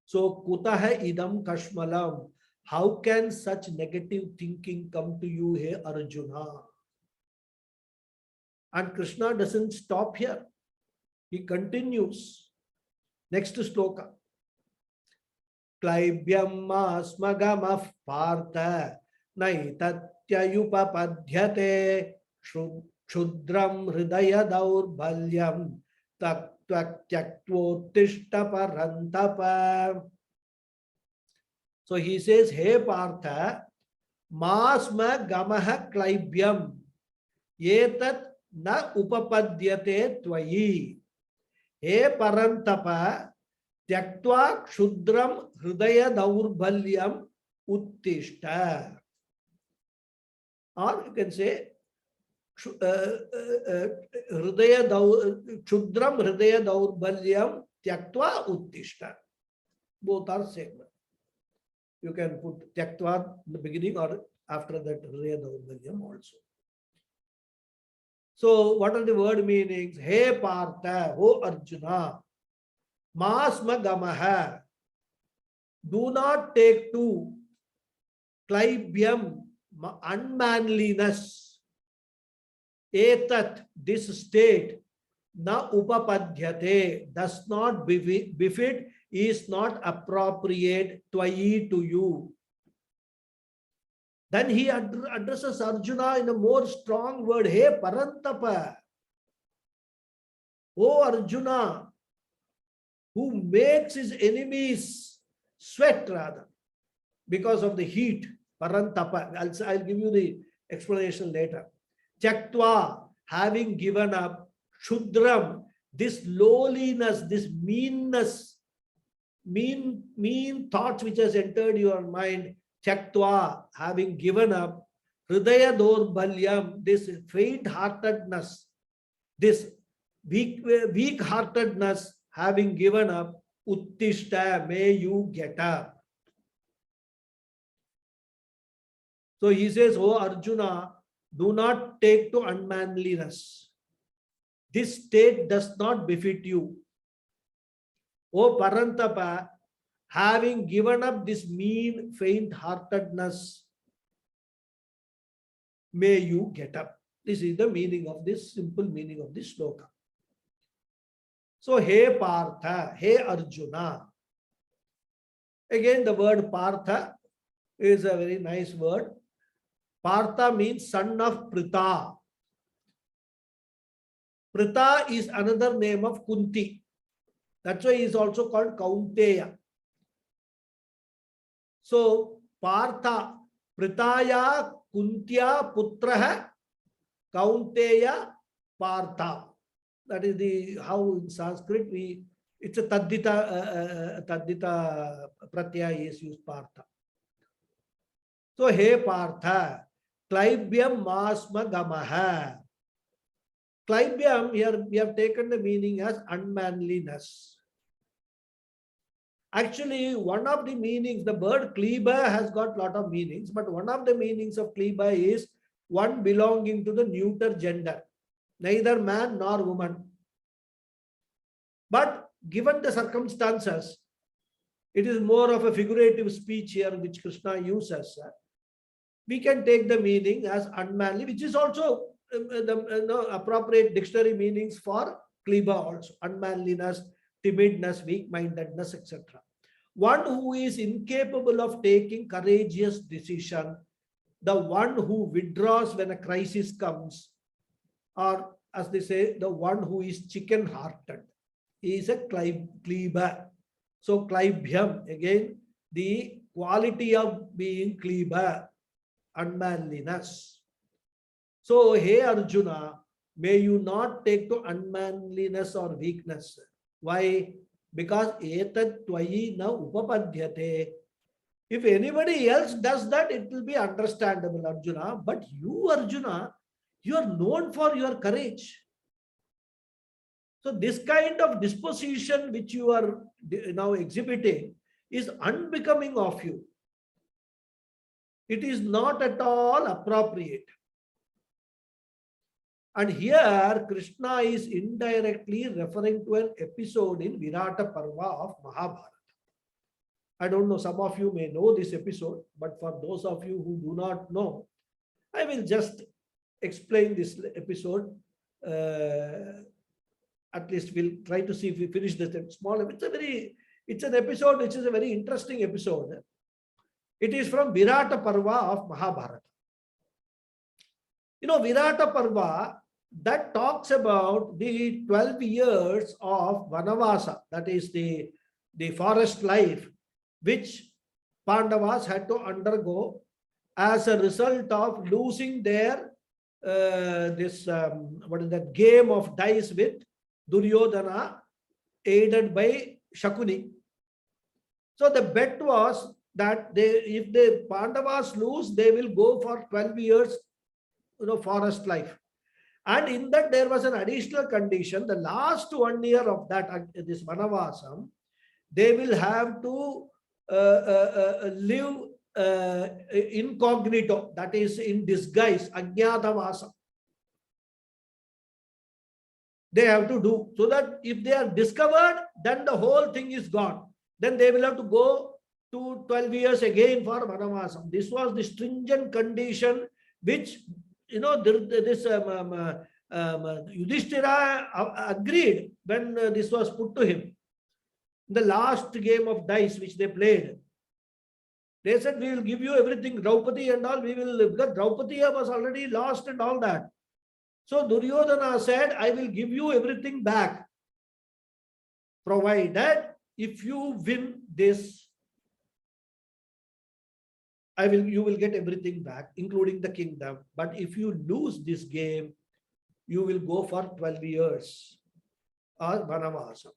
So, kutaha idam kashmalam. How can such negative thinking come to you, hey Arjuna? And Krishna doesn't stop here. He continues. Next sloka. Klaibyam asmagamah partha naitatyayupapadhyate Shudram hridaya daurbalyam tyaktvottishta parantapa. So he says, hey Partha, masma gamaha klaibyam yetat na upapadyate tvayi. Hey parantapa tyaktva shudram hridaya daurbalyam uttishta. Or you can say, Chudram hridaya daurbalyam tyaktva uttishta. Both are same. You can put tyaktva in the beginning or after that hridaya daurbalyam also. So what are the word meanings? Hey Partha, O Arjuna, masma gamaha. Do not take to klaibyam, unmanliness. Etat, this state, na upapadhyate, does not befit, is not appropriate twayi to you. Then he addresses Arjuna in a more strong word, hey parantapa, O Arjuna, who makes his enemies sweat rather because of the heat, parantapa. I'll give you the explanation later. Tyaktva, having given up, Shudram, this lowliness, this meanness, mean thoughts which has entered your mind, Tyaktva, having given up, Hridaya Dorbalyam, this faint-heartedness, this weak-heartedness, having given up, Uttishta, may you get up. So he says, oh Arjuna, do not take to unmanliness. This state does not befit you. O Parantapa, having given up this mean, faint-heartedness, may you get up. This is the meaning of this, simple meaning of this sloka. So, hey Partha, hey Arjuna. Again, the word Partha is a very nice word. Partha means son of Pritha. Pritha is another name of Kunti. That's why he is also called Kaunteya. So, Partha, Prithaya, Kuntya, Putraha, Kaunteya, Partha. That is the how in Sanskrit we It's a taddita pratyaya is used, Partha. So, hey Partha, Klaibyam masma gamaha. Klaibyam, here we have taken the meaning as unmanliness. Actually, one of the meanings, the word kleba has got lot of meanings, but one of the meanings of kleba is one belonging to the neuter gender, neither man nor woman. But given the circumstances, it is more of a figurative speech here which Krishna uses. We can take the meaning as unmanly, which is also the appropriate dictionary meanings for kleba also. Unmanliness, timidness, weak-mindedness, etc. One who is incapable of taking courageous decision, the one who withdraws when a crisis comes, or as they say, the one who is chicken-hearted, is a kleba. So klaibhyam, again, the quality of being kleba, unmanliness. So, hey Arjuna, may you not take to unmanliness or weakness. Why? Because etat twayi na upapadhyate. If anybody else does that, it will be understandable, Arjuna. But you, Arjuna, you are known for your courage. So this kind of disposition which you are now exhibiting is unbecoming of you. It is not at all appropriate. And here Krishna is indirectly referring to an episode in Virata Parva of Mahabharata. I don't know, some of you may know this episode, but for those of you who do not know, I will just explain this episode. At least we'll try to see if we finish this small. It's an episode which is a very interesting episode. It is from Virata Parva of Mahabharata. You know, Virata Parva, that talks about the 12 years of Vanavasa, that is the forest life, which Pandavas had to undergo as a result of losing their game of dice with Duryodhana, aided by Shakuni. So the bet was that if the Pandavas lose, they will go for 12 years, forest life. And in that there was an additional condition. The last 1 year of this Vanavasam, they will have to live incognito, that is in disguise, Ajnatavasa. They have to do, so that if they are discovered, then the whole thing is gone. Then they will have to go to 12 years again for Vanavasam. This was the stringent condition which, Yudhishthira agreed when this was put to him. The last game of dice which they played, they said, we will give you everything, Draupadi and all, because Draupadi was already lost and all that. So Duryodhana said, I will give you everything back, provided if you win this, you will get everything back, including the kingdom. But if you lose this game, you will go for 12 years or Vanavasa.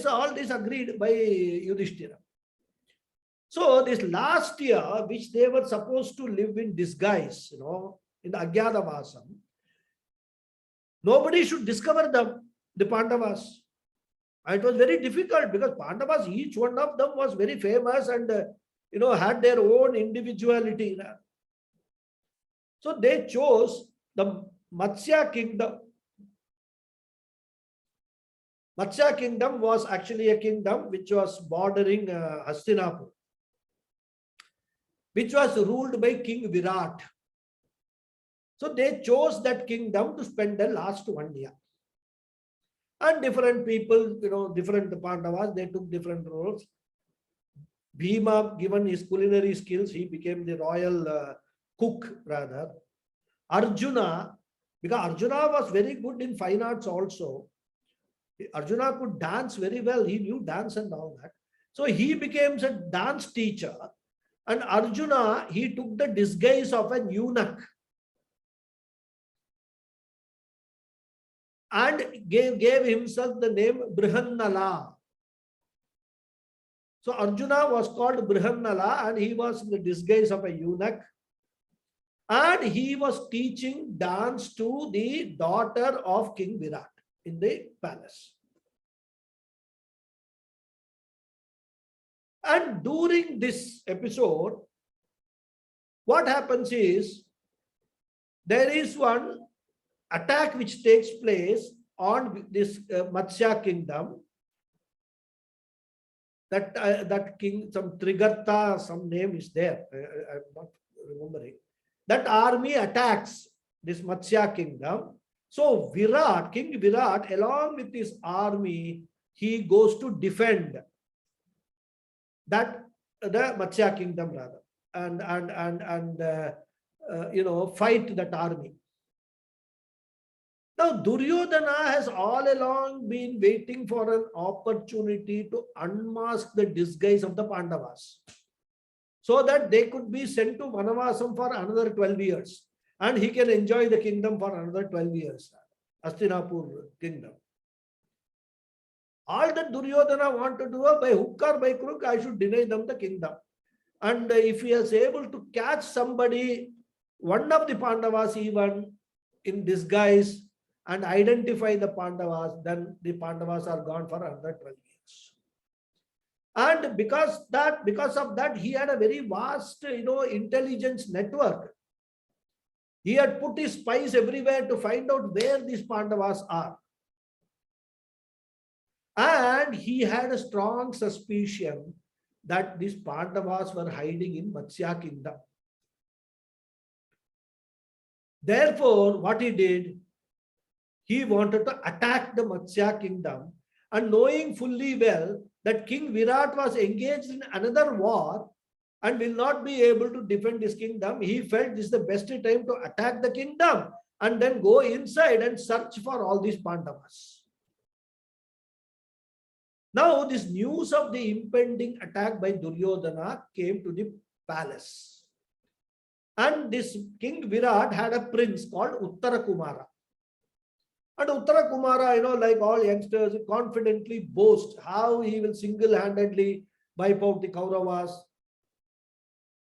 All this agreed by Yudhishthira. So this last year, which they were supposed to live in disguise, in the Ajnatavasam, nobody should discover them, the Pandavas. And it was very difficult because Pandavas, each one of them was very famous and had their own individuality. So they chose the Matsya kingdom. Matsya kingdom was actually a kingdom which was bordering Hastinapur, which was ruled by King Virat. So they chose that kingdom to spend the last 1 year. And different people, different Pandavas, they took different roles. Bhima, given his culinary skills, he became the royal cook rather. Arjuna, because Arjuna was very good in fine arts also. Arjuna could dance very well. He knew dance and all that. So he became a dance teacher. And Arjuna, he took the disguise of an eunuch and gave himself the name Brihannala. So Arjuna was called Brihannala and he was in the disguise of a eunuch. And he was teaching dance to the daughter of King Virat in the palace. And during this episode, what happens is, there is one attack which takes place on this Matsya kingdom. That king, some Trigarta, some name is there. I'm not remembering. That army attacks this Matsya kingdom. So Virat, King Virat, along with his army, he goes to defend that the Matsya kingdom rather, and fight that army. Now Duryodhana has all along been waiting for an opportunity to unmask the disguise of the Pandavas, so that they could be sent to Vanavasam for another 12 years. And he can enjoy the kingdom for another 12 years. Hastinapur kingdom. All that Duryodhana want to do, by hook or by crook, I should deny them the kingdom. And if he is able to catch somebody, one of the Pandavas even, in disguise, and identify the Pandavas, then the Pandavas are gone for another 12 years. And because of that, he had a very vast, intelligence network. He had put his spies everywhere to find out where these Pandavas are. And he had a strong suspicion that these Pandavas were hiding in Matsya kingdom. Therefore, what he did, he wanted to attack the Matsya kingdom, and knowing fully well that King Virat was engaged in another war and will not be able to defend his kingdom, he felt this is the best time to attack the kingdom and then go inside and search for all these Pandavas. Now, this news of the impending attack by Duryodhana came to the palace. And this King Virat had a prince called Uttara Kumara. And Uttara Kumara, like all youngsters, confidently boasts how he will single-handedly wipe out the Kauravas.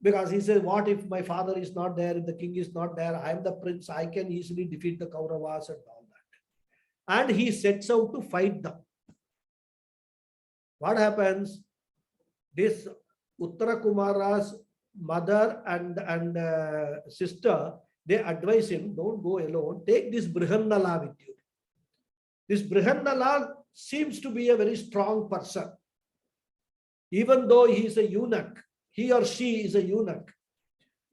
Because he says, what if my father is not there, if the king is not there, I am the prince, I can easily defeat the Kauravas and all that. And he sets out to fight them. What happens? This Uttara Kumara's mother and sister, they advise him, don't go alone, take this Brihannala with you. This Brihannala seems to be a very strong person. Even though he is a eunuch, he or she is a eunuch.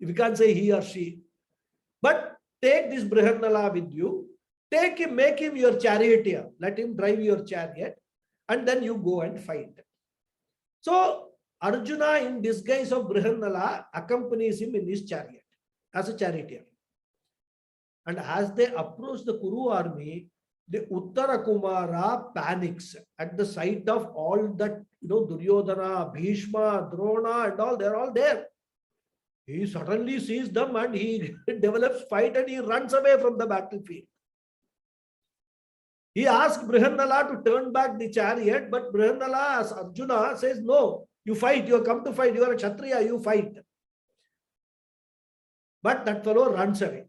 We can't say he or she. But take this Brihannala with you, take him, make him your charioteer, let him drive your chariot, and then you go and fight. So Arjuna, in disguise of Brihannala, accompanies him in his chariot as a charioteer. And as they approach the Kuru army, the Uttara Kumara panics at the sight of all that, Duryodhana, Bhishma, Drona, and all, they're all there. He suddenly sees them and he develops fight and he runs away from the battlefield. He asks Brihannala to turn back the chariot, but Brihannala, as Arjuna, says, no, you fight, you have come to fight, you are a Kshatriya, you fight. But that fellow runs away.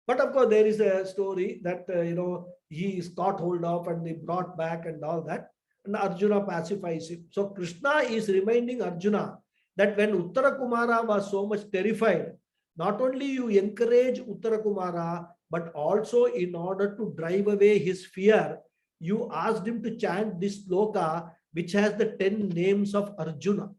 But of course, there is a story that, he is caught hold of and they brought back and all that. And Arjuna pacifies him. So Krishna is reminding Arjuna that when Uttara Kumara was so much terrified, not only you encourage Uttara Kumara, but also in order to drive away his fear, you asked him to chant this sloka, which has the 10 names of Arjuna.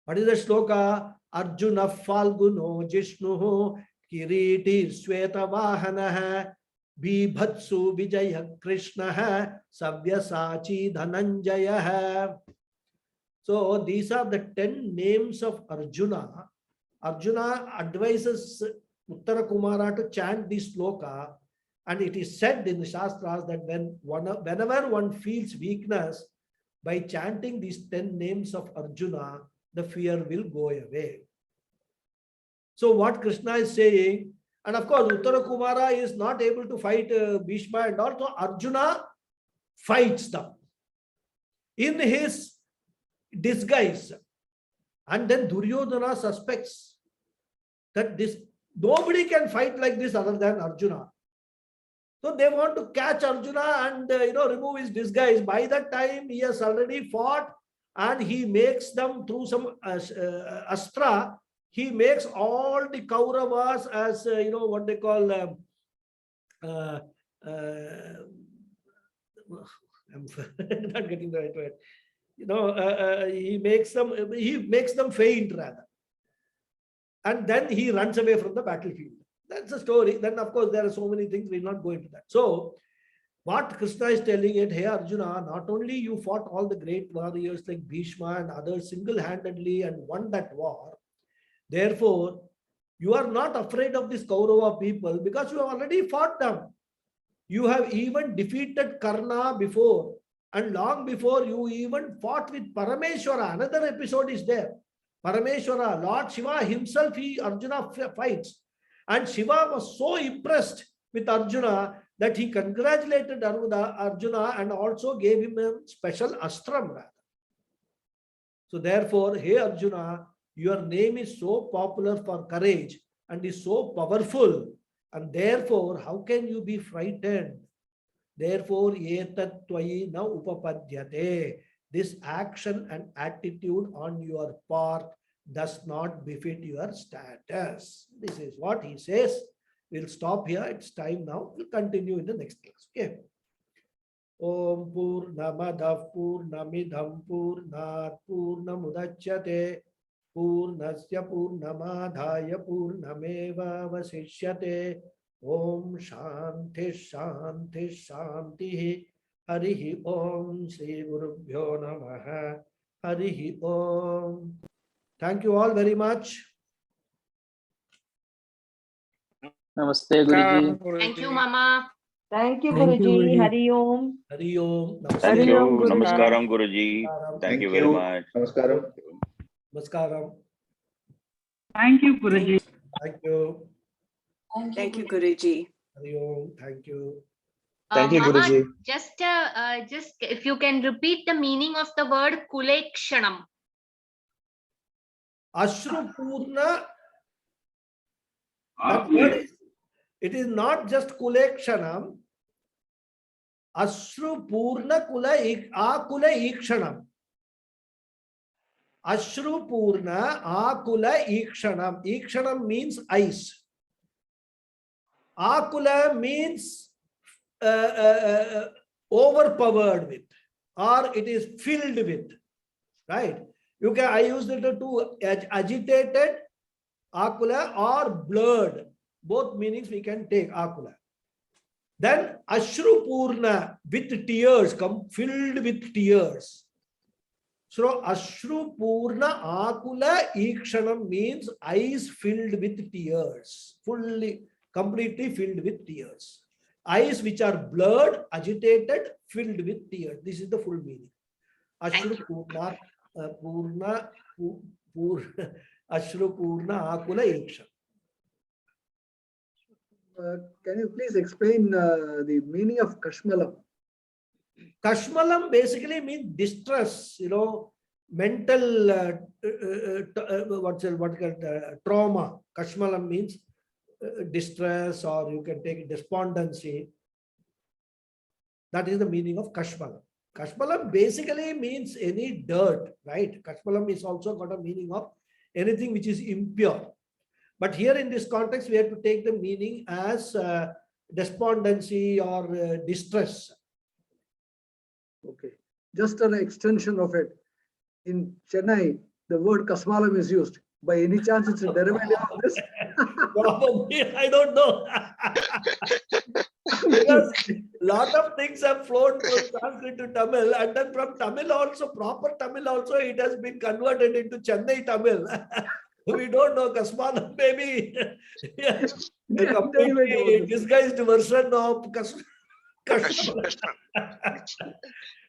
What is the sloka? Arjuna Falguno Jishnu Kiriti Sweta Vahana Bibhatsu Vijaya Krishna Savyasachi Dhananjaya. So these are the 10 names of Arjuna. Arjuna advises Uttara Kumara to chant this sloka, and it is said in the Shastras that whenever one feels weakness, by chanting these 10 names of Arjuna, the fear will go away. So what Krishna is saying, and of course Uttara Kumara is not able to fight Bhishma, and also Arjuna fights them. in his disguise. And then Duryodhana suspects that nobody can fight like this other than Arjuna. So they want to catch Arjuna and remove his disguise. By that time, he has already fought, and he makes them through some astra. He makes all the Kauravas as what they call. I'm not getting the right word. He makes them faint rather, and then he runs away from the battlefield. That's the story. Then, of course, there are so many things. We'll not go into that. So, what Krishna is telling it, hey Arjuna, not only you fought all the great warriors like Bhishma and others single-handedly and won that war, therefore, you are not afraid of this Kaurava people because you have already fought them. You have even defeated Karna before, and long before you even fought with Parameshwara. Another episode is there. Parameshwara, Lord Shiva himself, Arjuna fights. And Shiva was so impressed with Arjuna that he congratulated Arjuna and also gave him a special astram rather. So therefore, hey Arjuna, your name is so popular for courage and is so powerful, and therefore, how can you be frightened? Therefore, etat tvayi na upapadyate. This action and attitude on your part does not befit your status. This is what he says. We'll stop here. It's time now. We'll continue in the next class. Okay. Om Purnamadav Purnamidham Purnat Purnamudachyate Purnasya Purnamadhaya Purnameva Vasishyate. Om Shanti Shanti Shanti. Harihi Om Sri Gurubhyo Namaha. Harihi Om. Thank you all very much. Namaste, Guruji. Thank you, Mama. Thank you, Thank you, Guruji. Guruji. Hari Om. Hari Om. Thank you. Guruji. Namaskaram, Guruji. Thank you very much. Namaskaram. Namaskaram. Thank you, Guruji. Thank you. Thank you, Guruji. Hari Om. Thank you. Thank you, Mama, Guruji. just if you can repeat the meaning of the word kulekshanam. Ashru Purna. That word is, it is not just Kulekshanam. Ashru Purna Akula Ikshanam. Ashru Purna Akula Ikshanam. Ikshanam means ice. Akula means overpowered with, or it is filled with. Right? I used it to agitated, akula, or blurred. Both meanings we can take akula. Then ashru purna, with tears, filled with tears. So ashru purna akula ikshanam means eyes filled with tears, completely filled with tears. Eyes which are blurred, agitated, filled with tears. This is the full meaning. Ashru purna. Ashru Purna Akula Iksha. Can you please explain the meaning of Kashmalam? Kashmalam basically means distress, mental trauma. Kashmalam means distress, or you can take despondency. That is the meaning of Kashmalam. Kashmalam basically means any dirt, right? Kashmalam is also got a meaning of anything which is impure. But here in this context, we have to take the meaning as despondency or distress. Okay. Just an extension of it. In Chennai, the word Kasmalam is used. By any chance, it's a derivative of this? Probably, I don't know. Because a lot of things have flown from Sanskrit to Tamil, and then from Tamil also, proper Tamil also, it has been converted into Chennai Tamil. We don't know, Kasmalam, maybe a completely disguised version of Kasmalam.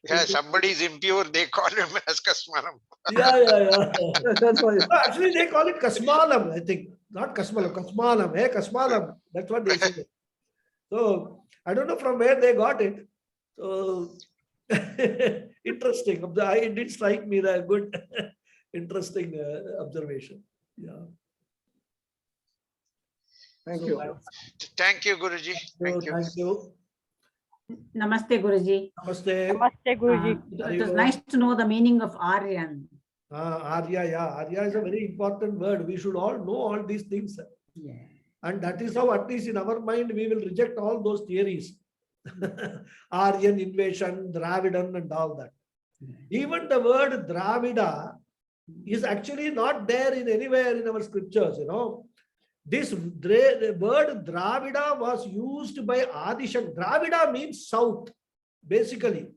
Yeah, somebody is impure, they call him as Kasmalam. Yeah. That's why. No, actually, they call it Kasmalam, I think. Not Kasmalam, Kasmalam. Hey, Kasmalam. That's what they say. So, I don't know from where they got it. So, Interesting. It did strike me a good, interesting observation. Yeah. Thank So you. Thank you, Guruji. Thank you. Thank you. Namaste, Guruji. Namaste. Namaste, Guruji. It was nice to know the meaning of Aryan. Arya, yeah. Arya is a very important word. We should all know all these things. Yeah. And that is how, at least in our mind, we will reject all those theories. Aryan invasion, Dravidan and all that. Even the word Dravida is actually not there in anywhere in our scriptures, you know. This word Dravida was used by Adishankara. Dravida means south, basically.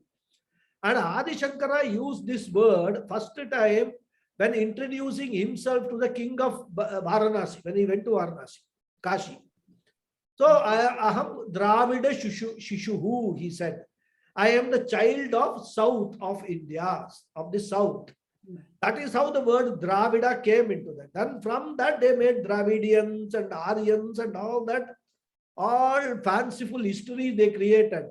And Adishankara used this word first time when introducing himself to the king of Varanasi, when he went to Varanasi, Kashi. So, Aham Dravida Shishuhu, he said. I am the child of south of India, of the south. That is how the word Dravida came into that. Then from that they made Dravidians and Aryans and all that, all fanciful history they created.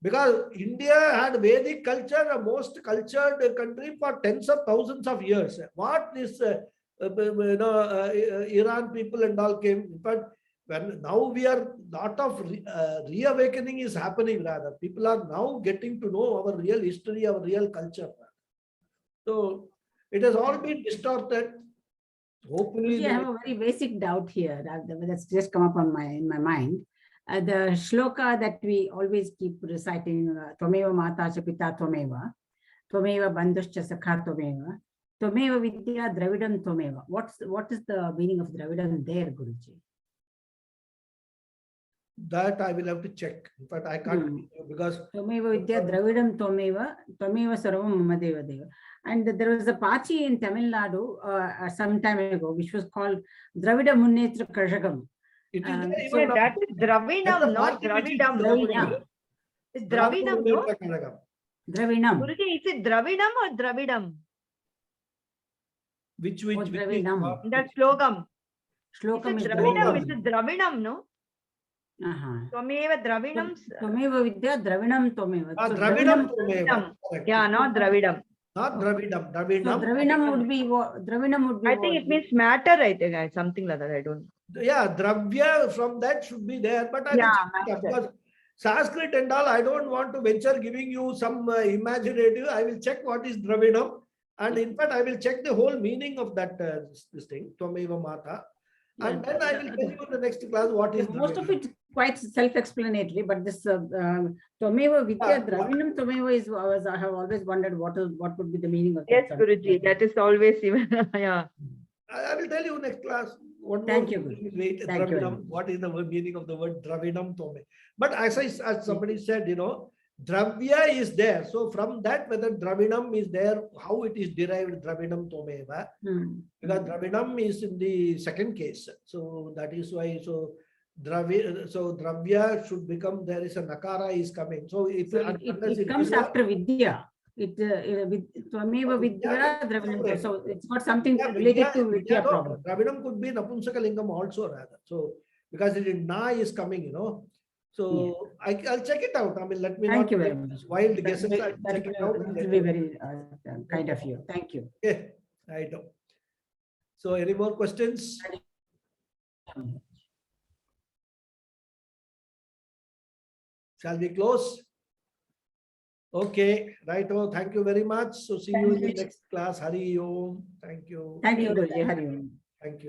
Because India had Vedic culture, the most cultured country for tens of thousands of years. What this Iran people and all came, but when now we are, lot of reawakening is happening rather. People are now getting to know our real history, our real culture. So it has all been distorted. Hopefully, I have a very basic doubt here that's just come up on in my mind. The shloka that we always keep reciting, Tvameva Mata cha Pita Tvameva, Tvameva Bandhuscha Sakha Tvameva, Tvameva Vidya Dravidan Tvameva. What is the meaning of Dravidan there, Guruji? that I will have to check. In fact, I can't tell you because Tvameva Vidya Dravidam Tvameva, Tvameva Sarvam Mama Deva Deva. And there was a party in Tamil Nadu some time ago, which was called Dravida Munnetra Karshakam. it is there So even That is Dravinam, not party which is Dravidam. Dravinam. It's Dravinam, no? Dravinam. Guruji, is it Dravinam or Dravidam? Which Dravinam. That slogam. Shlokam Is is it Dravinam? Dravinam. It's a Dravinam, no? Tvameva Dravinam. Tvameva Vidya Dravinam Tvameva. So Dravidam. Yeah, not Dravidam. Not Dravidam. So Dravidam. Dravinam would be what? Dravinam would be I think it means matter, I think, something like that. I don't. Yeah, Dravya from that should be there, but I Yeah, will check it because Sanskrit and all, I don't want to venture giving you some imaginative. I will check what is Dravidam, and in fact, I will check the whole meaning of that this thing, Tvameva Mata, and then I will tell you in the next class what is most of Dravidam. it quite self-explanatory, but this Tvameva Vidya Dravinam Tvameva is I have always wondered what would be the meaning of Yes, that. Guruji, that is always even, yeah. I will tell you next class. Thank you, Guru. Wait, Thank you very Dravidam, what is the meaning of the word Dravidam Tome? But as somebody said, you know, Dravya is there. So from that, whether Dravidam is there, how it is derived, Dravidam Tomeva, because Dravidam is in the second case. So that is why, so Dravya should become, there is a Nakara is coming. So if it comes after Vidya. Tvameva Vidya Dravinam. So it's got something related to Vidya problem. Dravidam could be Napunsakalingam also rather. So because it is Na is coming, you know. So I'll check it out. I mean, let me Thank not you very make much. wild guesses. I'll That check it out. will be very kind of you. Thank you. Okay, I know. So any more questions? Shall we close? Okay, right. Oh, thank you very much. So see you in the next class. Hari Om. Thank you. Thank you, Guruji. Hari Om. Thank you.